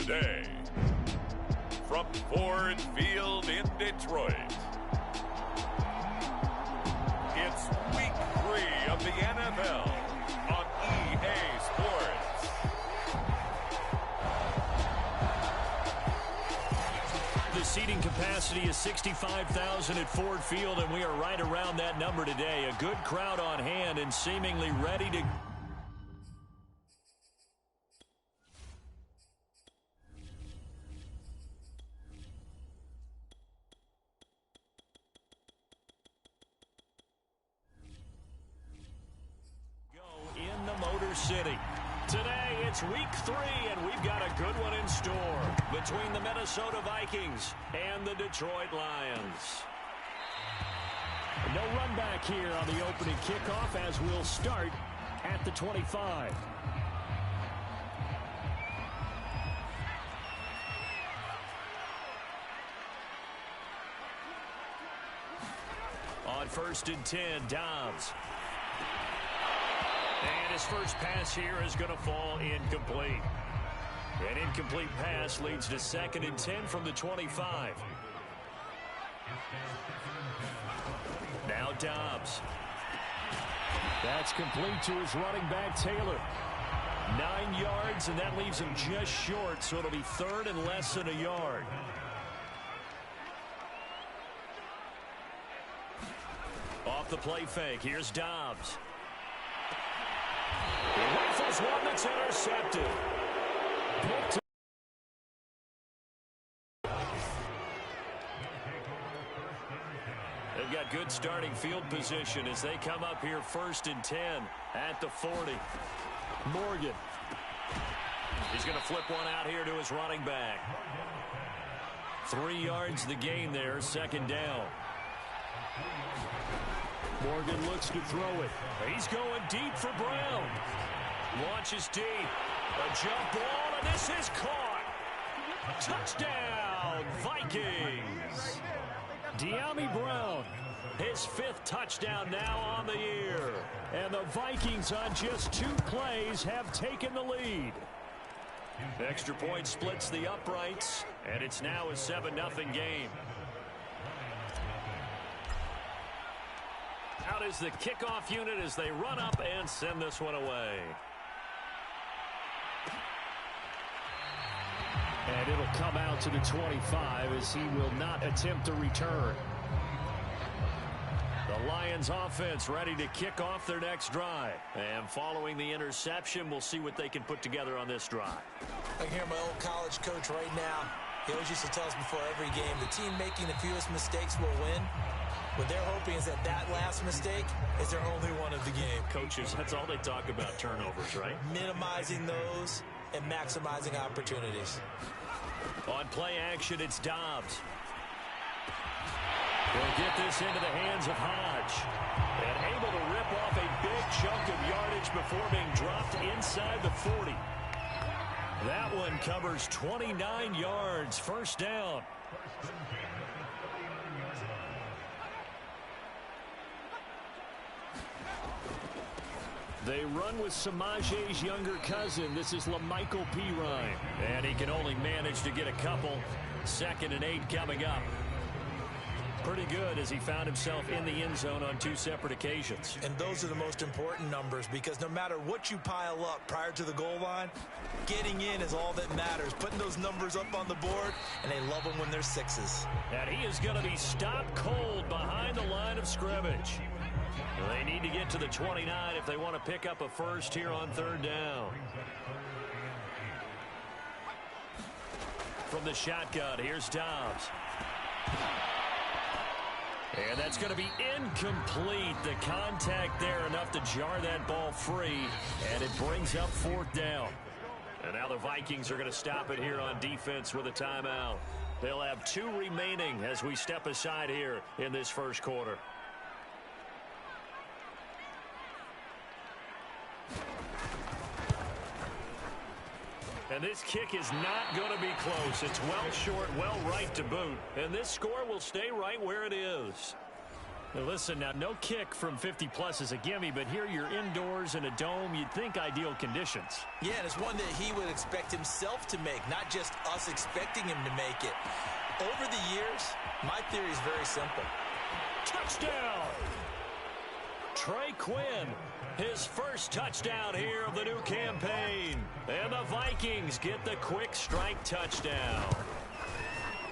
Day. From Ford Field in Detroit, it's Week 3 of the NFL on EA Sports. The seating capacity is 65,000 at Ford Field, and we are right around that number today. A good crowd on hand and seemingly ready to City. Today, it's Week 3, and we've got a good one in store between the Minnesota Vikings and the Detroit Lions. No run back here on the opening kickoff as we'll start at the 25. On 1st and 10, Dobbs. And his first pass here is going to fall incomplete. An incomplete pass leads to 2nd and 10 from the 25. Now Dobbs. That's complete to his running back, Taylor. 9 yards, and that leaves him just short, so it'll be 3rd and less than a yard. Off the play fake, here's Dobbs. He rifles one that's intercepted. They've got good starting field position as they come up here 1st and 10 at the 40. Morgan. He's going to flip one out here to his running back. 3 yards the gain there, 2nd down. Morgan looks to throw it. He's going deep for Brown. Launches deep. A jump ball, and this is caught. Touchdown, Vikings. De'Ami Brown, his 5th touchdown now on the year. And the Vikings on just 2 plays have taken the lead. Extra point splits the uprights, and it's now a 7-0 game. Out is the kickoff unit as they run up and send this one away. And it'll come out to the 25 as he will not attempt to return. The Lions offense ready to kick off their next drive. And following the interception, we'll see what they can put together on this drive. I can hear my old college coach right now. He always used to tell us before every game, the team making the fewest mistakes will win. What they're hoping is that last mistake is their only one of the game. Coaches, that's all they talk about, turnovers, right? Minimizing those and maximizing opportunities. On play action, it's Dobbs. He'll get this into the hands of Hodge. And able to rip off a big chunk of yardage before being dropped inside the 40. That one covers 29 yards, 1st down. They run with Samaje's younger cousin. This is LaMichael Pirine. And he can only manage to get a couple. 2nd and 8 coming up. Pretty good as he found himself in the end zone on 2 separate occasions. And those are the most important numbers because no matter what you pile up prior to the goal line, getting in is all that matters. Putting those numbers up on the board, and they love them when they're 6s. And he is going to be stopped cold behind the line of scrimmage. They need to get to the 29 if they want to pick up a first here on 3rd down. From the shotgun, here's Dobbs. And that's going to be incomplete. The contact there enough to jar that ball free, and it brings up 4th down. And now the Vikings are going to stop it here on defense with a timeout. They'll have 2 remaining as we step aside here in this 1st quarter. And this kick is not going to be close. It's well short, well right to boot. And this score will stay right where it is. Now listen, now no kick from 50-plus is a gimme, but here you're indoors in a dome. You'd think ideal conditions. Yeah, and it's one that he would expect himself to make, not just us expecting him to make it. Over the years, my theory is very simple. Touchdown! Trey Quinn, his first touchdown here of the new campaign. And the Vikings get the quick strike touchdown.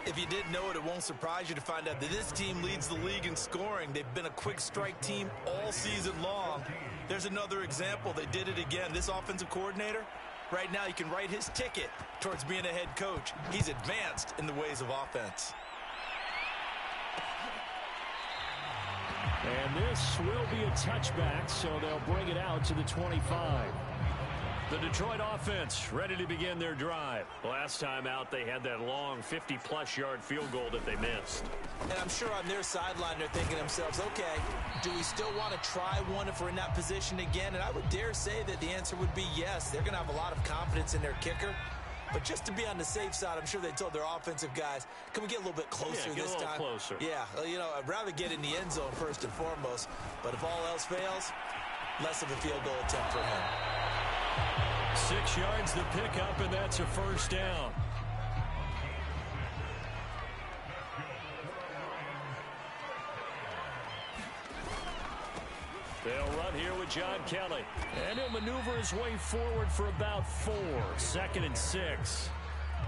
If you didn't know it, it won't surprise you to find out that this team leads the league in scoring. They've been a quick strike team all season long. There's another example. They did it again. This offensive coordinator, right now, he can write his ticket towards being a head coach. He's advanced in the ways of offense. And this will be a touchback, so they'll bring it out to the 25. The Detroit offense ready to begin their drive. Last time out, they had that long 50-plus yard field goal that they missed. And I'm sure on their sideline, they're thinking to themselves, okay, do we still want to try one if we're in that position again? And I would dare say that the answer would be yes. They're going to have a lot of confidence in their kicker. But just to be on the safe side, I'm sure they told their offensive guys, can we get a little bit closer this time? Closer. Yeah, you know, I'd rather get in the end zone first and foremost. But if all else fails, less of a field goal attempt for him. 6 yards to pick up, and that's a first down. They'll run here with John Kelly. And he'll maneuver his way forward for about 4. 2nd and 6.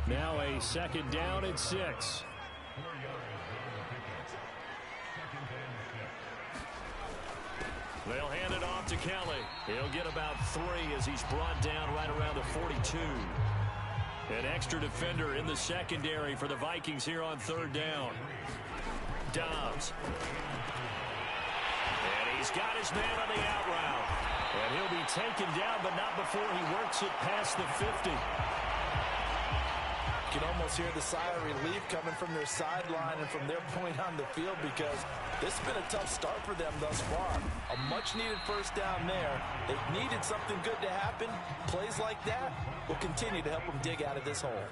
Now a 2nd down and 6. They'll hand it off to Kelly. He'll get about 3 as he's brought down right around the 42. An extra defender in the secondary for the Vikings here on 3rd down. Dobbs. And he's got his man on the out route. And he'll be taken down, but not before he works it past the 50. You can almost hear the sigh of relief coming from their sideline and from their point on the field, because this has been a tough start for them thus far. A much-needed first down there. They've needed something good to happen. Plays like that will continue to help them dig out of this hole.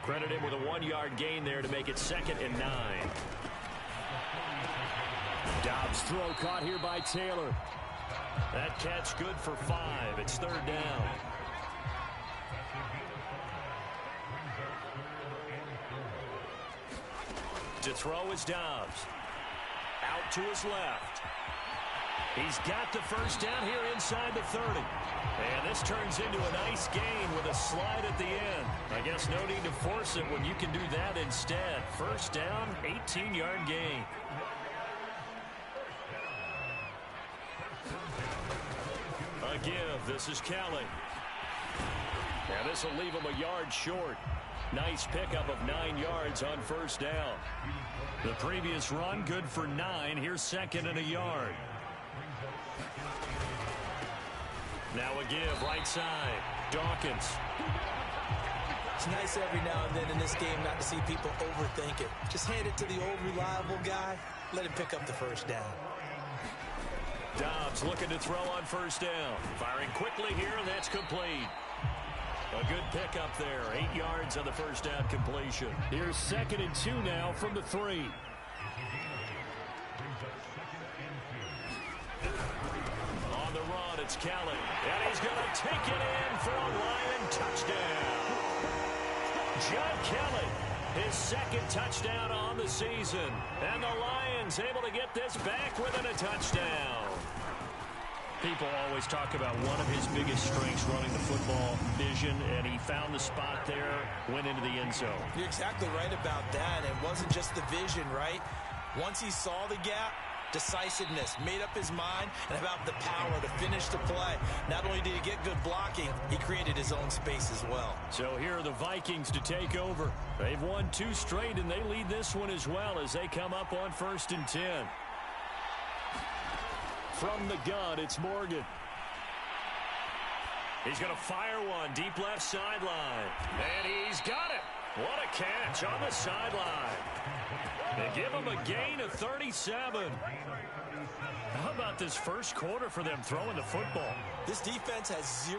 Credit him with a 1-yard gain there to make it 2nd and 9. Dobbs' throw caught here by Taylor. That catch good for 5. It's 3rd down. To throw is Dobbs. Out to his left. He's got the first down here inside the 30. And this turns into a nice gain with a slide at the end. I guess no need to force it when you can do that instead. First down, 18-yard gain. A give. This is Kelly. And this will leave him a yard short. Nice pickup of 9 yards on first down. The previous run, good for 9. Here's 2nd and a yard. Now a give, right side. Dawkins. It's nice every now and then in this game not to see people overthink it. Just hand it to the old reliable guy. Let him pick up the first down. Dobbs looking to throw on first down. Firing quickly here, and that's complete. A good pickup there. 8 yards on the first down completion. Here's 2nd and 2 now from the 3. On the run, it's Kelly. And he's going to take it in for a Lion touchdown. John Kelly, his 2nd touchdown on the season. And the Lions able to get this back within a touchdown. People always talk about one of his biggest strengths running the football, vision, and he found the spot there, went into the end zone. You're exactly right about that. It wasn't just the vision, right? Once he saw the gap, decisiveness, made up his mind, and about the power to finish the play. Not only did he get good blocking, he created his own space as well. So here are the Vikings to take over. They've won 2 straight, and they lead this one as well as they come up on 1st and 10. From the gun, it's Morgan. He's going to fire one deep left sideline. And he's got it. What a catch on the sideline. They give him a gain of 37. How about this first quarter for them throwing the football? This defense has 0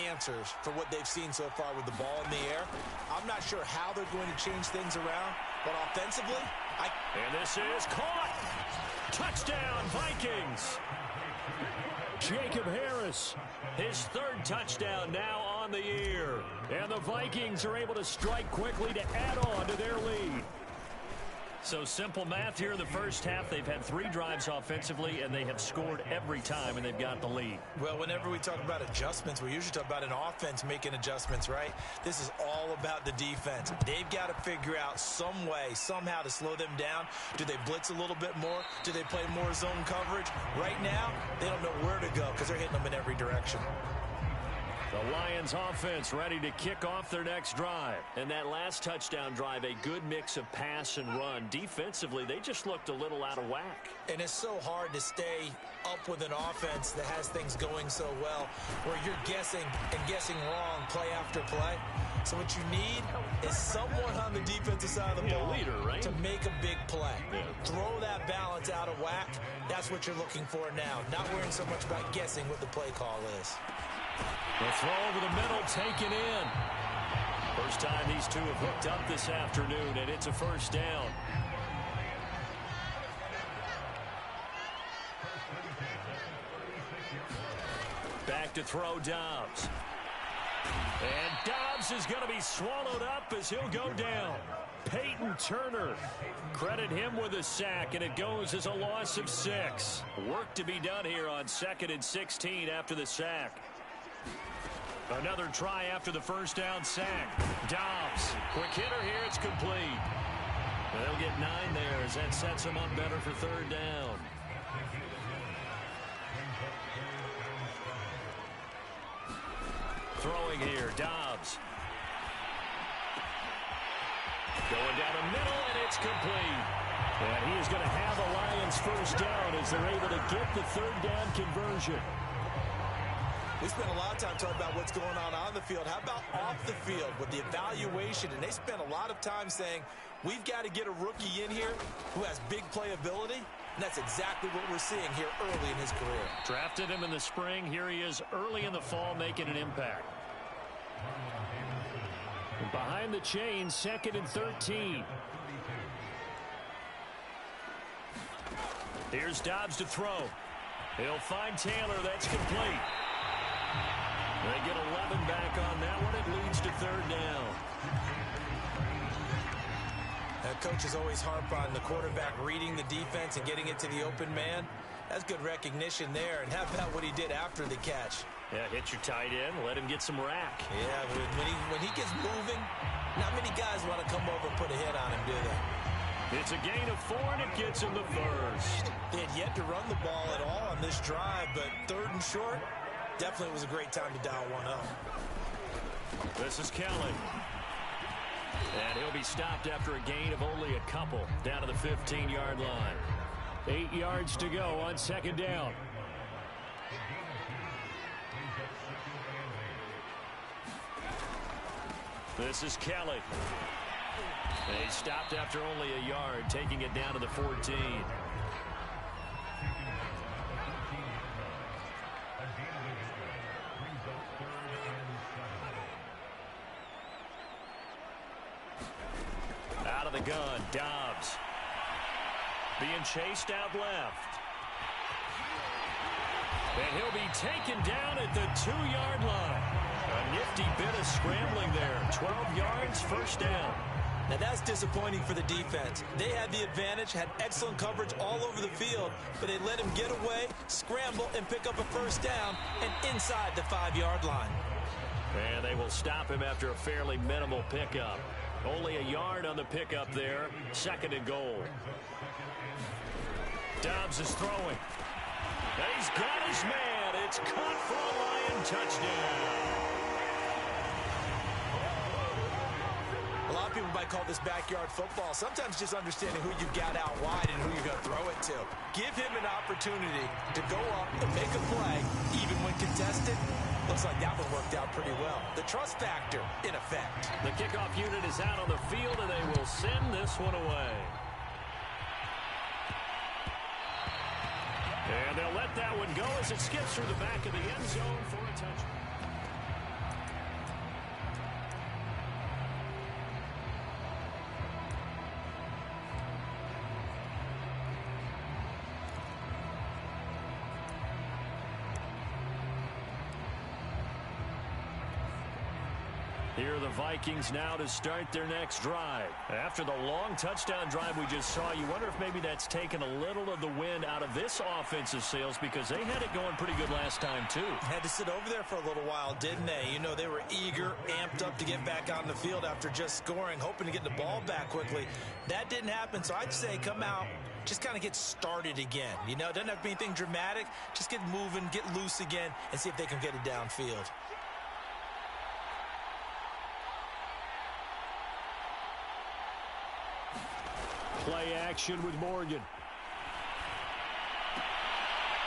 answers for what they've seen so far with the ball in the air. I'm not sure how they're going to change things around, But offensively, And this is caught. Touchdown, Vikings. Jacob Harris, his third touchdown now on the year. And the Vikings are able to strike quickly to add on to their lead. So simple math here in the first half. They've had 3 drives offensively, and they have scored every time, and they've got the lead. Well, whenever we talk about adjustments, we usually talk about an offense making adjustments, right? This is all about the defense. They've got to figure out some way, somehow to slow them down. Do they blitz a little bit more? Do they play more zone coverage? Right now, they don't know where to go because they're hitting them in every direction. The Lions offense ready to kick off their next drive. And that last touchdown drive, a good mix of pass and run. Defensively, they just looked a little out of whack. And it's so hard to stay up with an offense that has things going so well, where you're guessing and guessing wrong play after play. So what you need is someone on the defensive side of the ball leader, right? to make a big play. Yeah. Throw that balance out of whack. That's what you're looking for now. Not worrying so much about guessing what the play call is. The throw over the middle taken in. First time these two have hooked up this afternoon, and it's a first down. Back to throw Dobbs. And Dobbs is going to be swallowed up as he'll go down. Peyton Turner. Credit him with a sack, and it goes as a loss of 6. Work to be done here on 2nd and 16 after the sack. Another try after the first down sack. Dobbs. Quick hitter here. It's complete. They'll get 9 there as that sets them up better for 3rd down. Throwing here. Dobbs. Going down the middle, and it's complete. And he is going to have the Lions first down as they're able to get the 3rd down conversion. We spent a lot of time talking about what's going on the field. How about off the field with the evaluation? And they spent a lot of time saying, we've got to get a rookie in here who has big playability. And that's exactly what we're seeing here early in his career. Drafted him in the spring. Here he is early in the fall making an impact. And behind the chains, 2nd and 13. Here's Dobbs to throw. He'll find Taylor. That's complete. They get 11 back on that one. It leads to 3rd down. Coaches always harp on the quarterback reading the defense and getting it to the open man. That's good recognition there. And how about what he did after the catch? Yeah, hit your tight end. Let him get some rack. Yeah, when he gets moving, not many guys want to come over and put a hit on him, do they? It's a gain of 4, and it gets him the first. They had yet to run the ball at all on this drive, but 3rd and short, definitely was a great time to dial one up. This is Kelly. And he'll be stopped after a gain of only a couple down to the 15-yard line. 8 yards to go on 2nd down. This is Kelly. And he stopped after only a yard, taking it down to the 14. Out of the gun, Dobbs. Being chased out left. And he'll be taken down at the 2-yard line. A nifty bit of scrambling there. 12 yards, first down. Now that's disappointing for the defense. They had the advantage, had excellent coverage all over the field, but they let him get away, scramble, and pick up a first down, and inside the 5-yard line. And they will stop him after a fairly minimal pickup. Only a yard on the pickup there. 2nd and goal. Dobbs is throwing. And he's got his man. It's caught for a Lion touchdown. A lot of people might call this backyard football. Sometimes just understanding who you've got out wide and who you're going to throw it to. Give him an opportunity to go up and make a play, even when contested. Looks like that one worked out pretty well. The trust factor in effect. The kickoff unit is out on the field, and they will send this one away. And they'll let that one go as it skips through the back of the end zone for a touchdown. Here are the Vikings now to start their next drive. After the long touchdown drive we just saw, you wonder if maybe that's taken a little of the wind out of this offensive sails because they had it going pretty good last time too. Had to sit over there for a little while, didn't they? You know, they were eager, amped up to get back out in the field after just scoring, hoping to get the ball back quickly. That didn't happen, so I'd say come out, just kind of get started again. You know, it doesn't have to be anything dramatic. Just get moving, get loose again, and see if they can get it downfield. Play action with Morgan.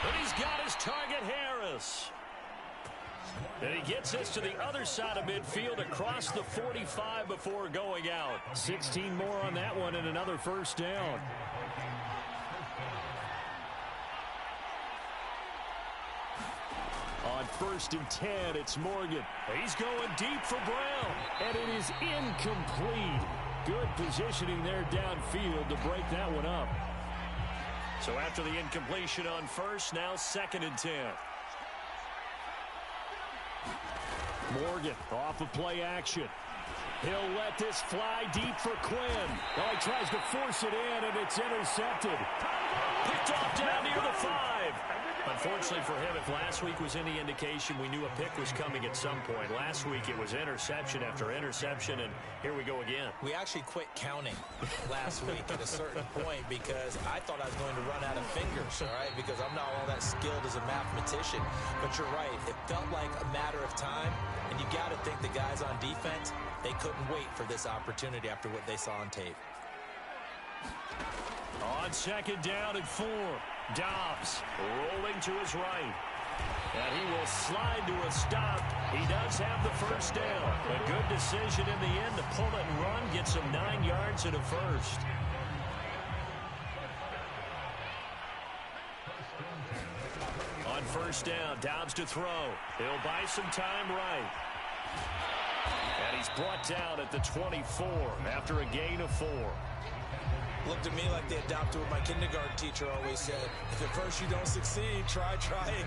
And he's got his target, Harris. And he gets this to the other side of midfield across the 45 before going out. 16 more on that one and another first down. On 1st and 10, it's Morgan. He's going deep for Brown. And it is incomplete. Good positioning there downfield to break that one up. So after the incompletion on 1st, now 2nd and 10. Morgan off of play action. He'll let this fly deep for Quinn. Oh, he tries to force it in, and it's intercepted. Picked off down near the 5. Unfortunately for him, if last week was any indication, we knew a pick was coming at some point. Last week it was interception after interception, and here we go again. We actually quit counting last week at a certain point because I thought I was going to run out of fingers, all right, because I'm not all that skilled as a mathematician. But you're right. It felt like a matter of time, and you got to think the guys on defense, they couldn't wait for this opportunity after what they saw on tape. On 2nd down and 4, Dobbs rolling to his right. And he will slide to a stop. He does have the first down. A good decision in the end to pull it and run, get some 9 yards and a first. On 1st down, Dobbs to throw. He'll buy some time right. And he's brought down at the 24 after a gain of 4. Looked at me like they adopted what my kindergarten teacher always said. If at first you don't succeed, try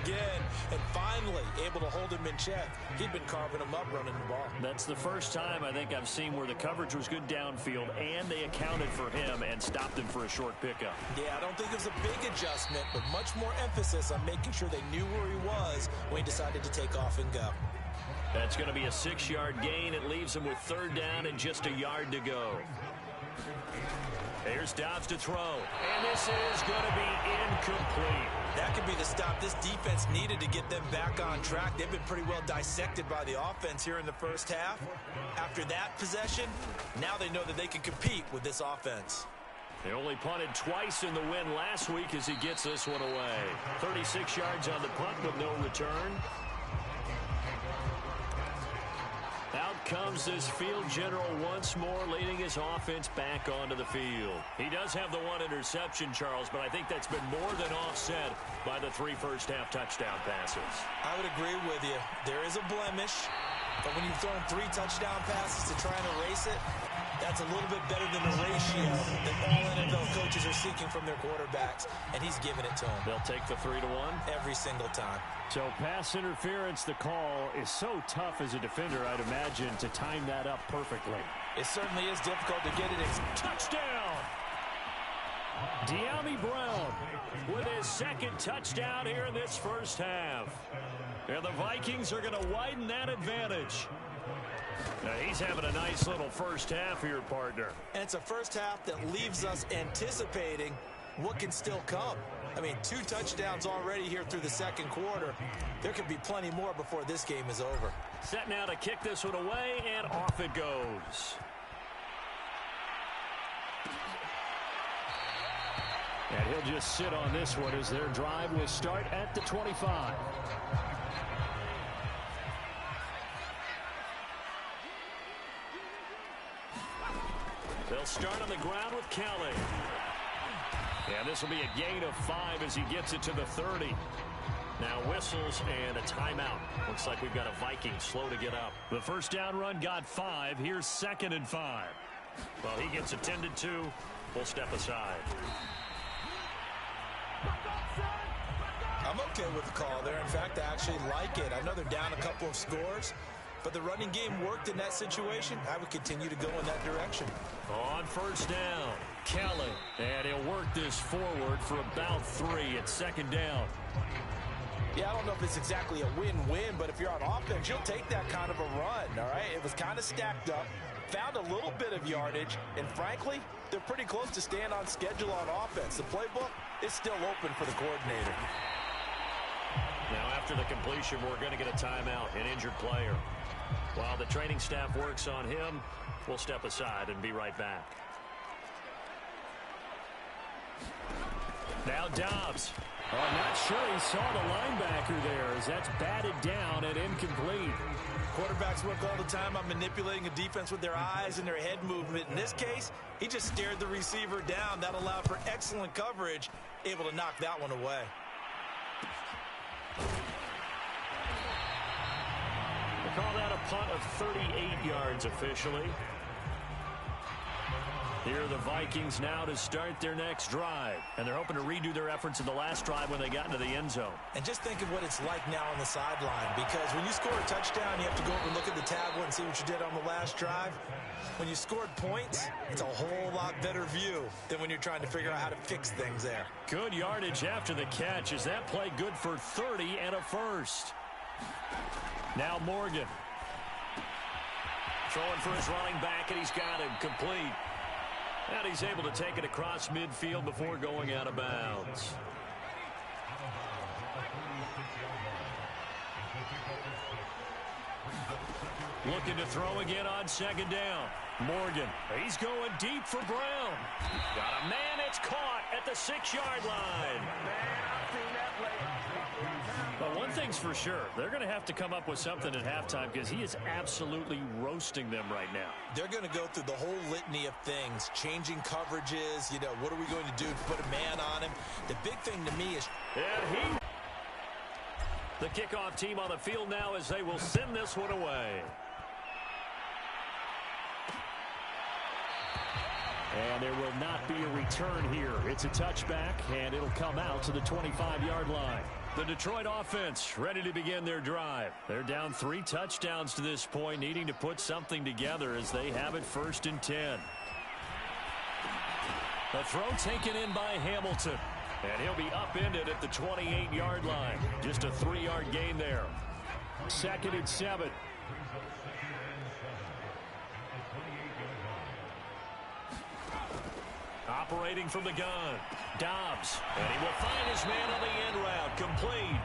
again. And finally, able to hold him in check. He'd been carving him up running the ball. That's the first time I think I've seen where the coverage was good downfield and they accounted for him and stopped him for a short pickup. Yeah, I don't think it was a big adjustment, but much more emphasis on making sure they knew where he was when he decided to take off and go. That's going to be a 6-yard gain. It leaves him with 3rd down and just a yard to go. Here's Dobbs to throw. And this is going to be incomplete. That could be the stop this defense needed to get them back on track. They've been pretty well dissected by the offense here in the first half. After that possession, now they know that they can compete with this offense. They only punted twice in the win last week as he gets this one away. 36 yards on the punt with no return. Out comes this field general once more, leading his offense back onto the field. He does have the 1 interception, Charles, but I think that's been more than offset by the 3 first-half touchdown passes. I would agree with you. There is a blemish, but when you've thrown 3 touchdown passes to try and erase it, that's a little bit better than the ratio that all NFL coaches are seeking from their quarterbacks, and he's giving it to them. They'll take the 3-1? Every single time. So pass interference, the call is so tough as a defender, I'd imagine, to time that up perfectly. It certainly is difficult to get it. Touchdown! De'Ami Brown with his 2nd touchdown here in this first half. And the Vikings are going to widen that advantage. Now he's having a nice little first half here, partner. And it's a first half that leaves us anticipating what can still come. I mean, 2 touchdowns already here through the 2nd quarter. There could be plenty more before this game is over. Set now to kick this one away, and off it goes. And he'll just sit on this one as their drive will start at the 25. They'll start on the ground with Kelly. And this will be a gain of 5 as he gets it to the 30. Now whistles and a timeout. Looks like we've got a Viking slow to get up. The first down run got 5. Here's 2nd and 5. Well, he gets attended to. We'll step aside. I'm okay with the call there. In fact, I actually like it. I know they're down a couple of scores. but the running game worked in that situation. I would continue to go in that direction. On first down, Kelly. And he'll work this forward for about 3 at second down. Yeah, I don't know if it's exactly a win-win, but if you're on offense, you'll take that kind of a run, all right? It was kind of stacked up, found a little bit of yardage, and frankly, they're pretty close to staying on schedule on offense. The playbook is still open for the coordinator. Now, after the completion, we're going to get a timeout, an injured player. While the training staff works on him, we'll step aside and be right back. Now Dobbs. I'm not sure he saw the linebacker there as that's batted down and incomplete. Quarterbacks work all the time on manipulating a defense with their eyes and their head movement. In this case, he just stared the receiver down. That allowed for excellent coverage, able to knock that one away. They call that a punt of 38 yards officially. Here are the Vikings now to start their next drive. And they're hoping to redo their efforts in the last drive when they got into the end zone. And just think of what it's like now on the sideline, because when you score a touchdown, you have to go over and look at the tablet and see what you did on the last drive. When you scored points, it's a whole lot better view than when you're trying to figure out how to fix things there. Good yardage after the catch. Is that play good for 30 and a first? Now Morgan. Throwing for his running back, and he's got him complete. And he's able to take it across midfield before going out of bounds. Looking to throw again on second down. Morgan, he's going deep for Brown. Got a man, it's caught at the 6-yard line. But one thing's for sure, they're going to have to come up with something at halftime because he is absolutely roasting them right now. They're going to go through the whole litany of things, changing coverages, you know, what are we going to do to put a man on him? The big thing to me is... And the kickoff team on the field now as they will send this one away. And there will not be a return here. It's a touchback, and it'll come out to the 25-yard line. The Detroit offense ready to begin their drive. They're down 3 touchdowns to this point, needing to put something together as they have it 1st and 10. A throw taken in by Hamilton. And he'll be upended at the 28-yard line. Just a 3-yard gain there. 2nd and 7. Operating from the gun. Dobbs. And he will find his man on the end route. Complete.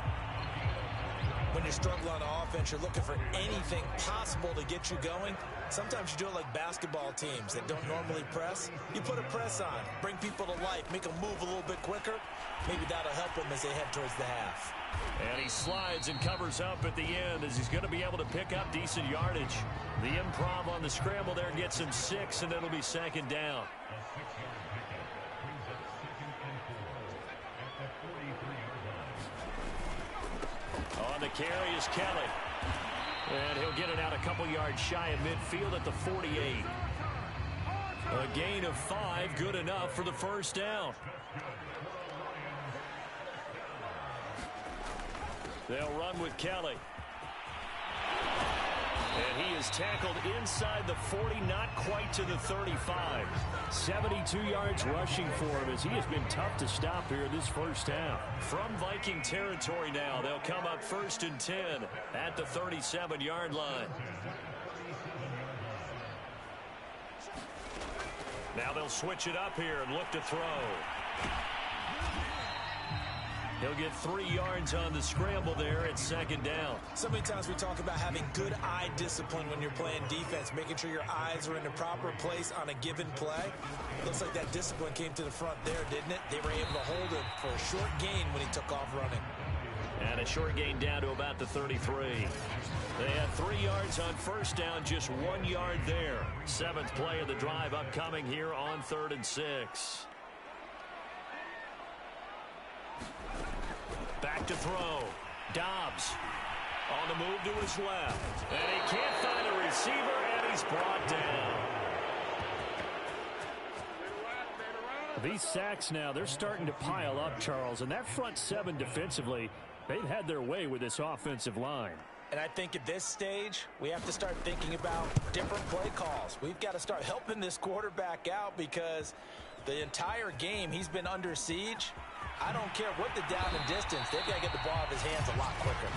When you're struggling on offense, you're looking for anything possible to get you going. Sometimes you do it like basketball teams that don't normally press. You put a press on, bring people to life, make them move a little bit quicker. Maybe that'll help them as they head towards the half. And he slides and covers up at the end as he's going to be able to pick up decent yardage. The improv on the scramble there gets him 6, and it'll be 2nd down. On the carry is Kelly. And he'll get it out a couple yards shy of midfield at the 48. A gain of 5, good enough for the 1st down. They'll run with Kelly. And he is tackled inside the 40, not quite to the 35. 72 yards rushing for him as he has been tough to stop here this 1st half. From Viking territory now, they'll come up 1st and 10 at the 37-yard line. Now they'll switch it up here and look to throw. He'll get 3 yards on the scramble there at 2nd down. So many times we talk about having good eye discipline when you're playing defense, making sure your eyes are in the proper place on a given play. Looks like that discipline came to the front there, didn't it? They were able to hold it for a short gain when he took off running. And a short gain down to about the 33. They had 3 yards on 1st down, just 1 yard there. 7th play of the drive upcoming here on 3rd and 6. Back to throw. Dobbs on the move to his left. And he can't find a receiver, and he's brought down. These sacks now, they're starting to pile up, Charles. And that front 7 defensively, they've had their way with this offensive line. And I think at this stage, we have to start thinking about different play calls. We've got to start helping this quarterback out because the entire game he's been under siege. I don't care what the down and distance. They've got to get the ball out of his hands a lot quicker.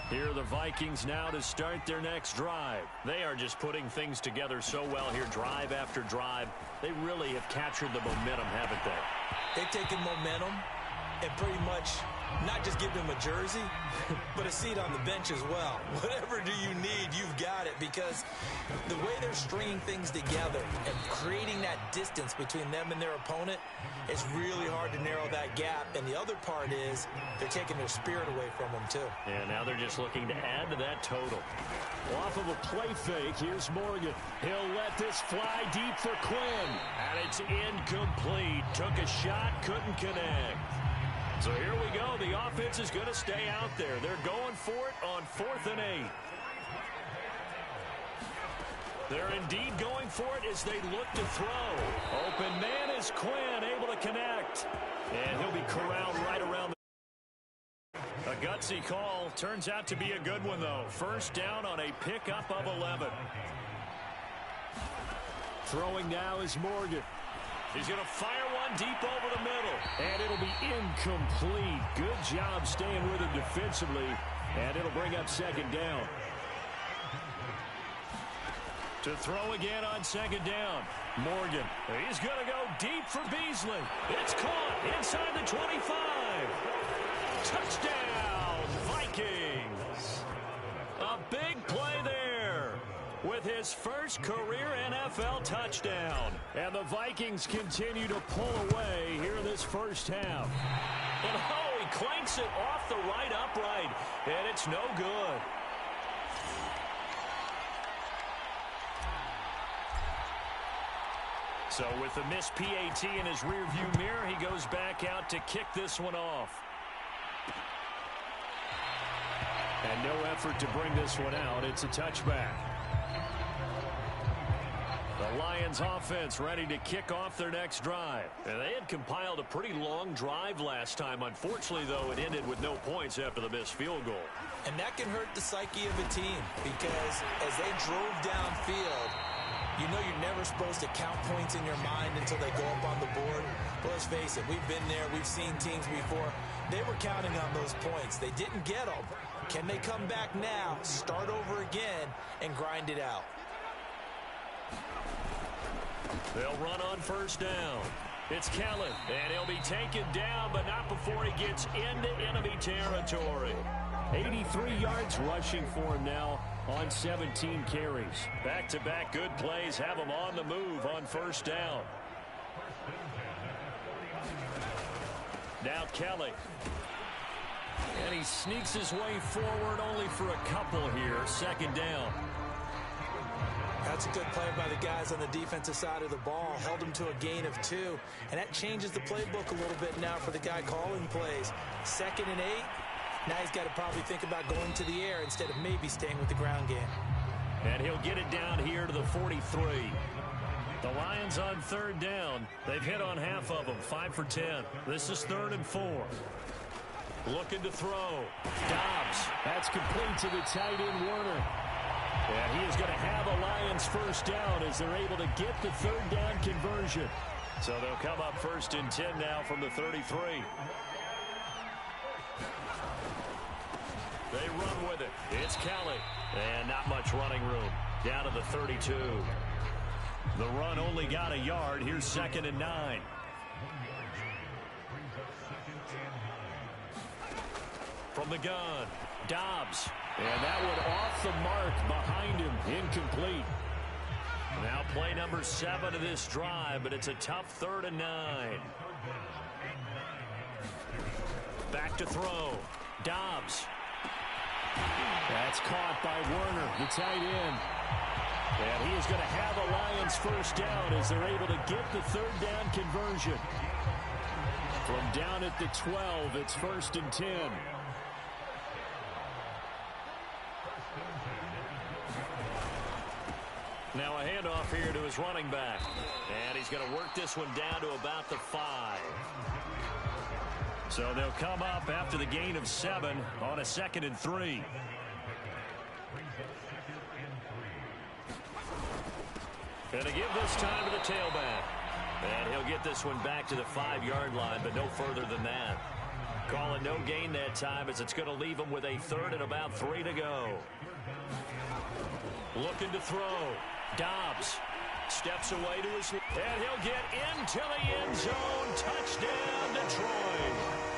Here are the Vikings now to start their next drive. They are just putting things together so well here, drive after drive. They really have captured the momentum, haven't they? They've taken momentum and pretty much not just give them a jersey, but a seat on the bench as well. Whatever do you need, you've got it, because the way they're stringing things together and creating that distance between them and their opponent, it's really hard to narrow that gap. And the other part is they're taking their spirit away from them, too. And now they're just looking to add to that total. Off of a play fake, here's Morgan. He'll let this fly deep for Quinn. And it's incomplete. Took a shot, couldn't connect. So here we go. The offense is going to stay out there. They're going for it on 4th and 8. They're indeed going for it as they look to throw. Open man is Quinn, able to connect. And he'll be corralled right around the... A gutsy call. Turns out to be a good one, though. First down on a pickup of 11. Throwing now is Morgan. He's going to fire one deep over the middle. And it'll be incomplete. Good job staying with him defensively. And it'll bring up 2nd down. To throw again on 2nd down. Morgan. He's going to go deep for Beasley. It's caught inside the 25. Touchdown, Vikings. A big play there with his first career NFL touchdown. And the Vikings continue to pull away here in this first half. And oh, he clanks it off the right upright. And it's no good. So with the missed PAT in his rearview mirror, he goes back out to kick this one off. And no effort to bring this one out. It's a touchback. The Lions offense ready to kick off their next drive. And they had compiled a pretty long drive last time. Unfortunately, though, it ended with no points after the missed field goal. And that can hurt the psyche of a team because as they drove downfield, you know you're never supposed to count points in your mind until they go up on the board. But let's face it, we've been there. We've seen teams before. They were counting on those points. They didn't get them. Can they come back now, start over again, and grind it out? They'll run on first down. It's Kelly, and he'll be taken down, but not before he gets into enemy territory. 83 yards rushing for him now on 17 carries. Back-to-back good plays have him on the move on first down. Now Kelly. And he sneaks his way forward only for a couple here. 2nd down. That's a good play by the guys on the defensive side of the ball. Held him to a gain of 2. And that changes the playbook a little bit now for the guy calling plays. 2nd and 8. Now he's got to probably think about going to the air instead of maybe staying with the ground game. And he'll get it down here to the 43. The Lions on 3rd down. They've hit on half of them. 5 for 10. This is 3rd and 4. Looking to throw. Dobbs. That's complete to the tight end, Werner. And he is going to have a Lions first down as they're able to get the 3rd down conversion. So they'll come up 1st and 10 now from the 33. They run with it. It's Kelly. And not much running room. Down to the 32. The run only got a yard. Here's 2nd and 9. From the gun, Dobbs. And that one off the mark behind him. Incomplete. Now play number 7 of this drive, but it's a tough 3rd and 9. Back to throw. Dobbs. That's caught by Werner, the tight end. And he is going to have a Lions first down as they're able to get the 3rd down conversion. From down at the 12, it's 1st and 10. Now a handoff here to his running back. And he's going to work this one down to about the 5. So they'll come up after the gain of 7 on a 2nd and 3. Going to give this time to the tailback. And he'll get this one back to the 5-yard line, but no further than that. Calling no gain that time as it's going to leave him with a 3rd and about 3 to go. Looking to throw. Dobbs steps away to his... And he'll get into the end zone. Touchdown, Detroit.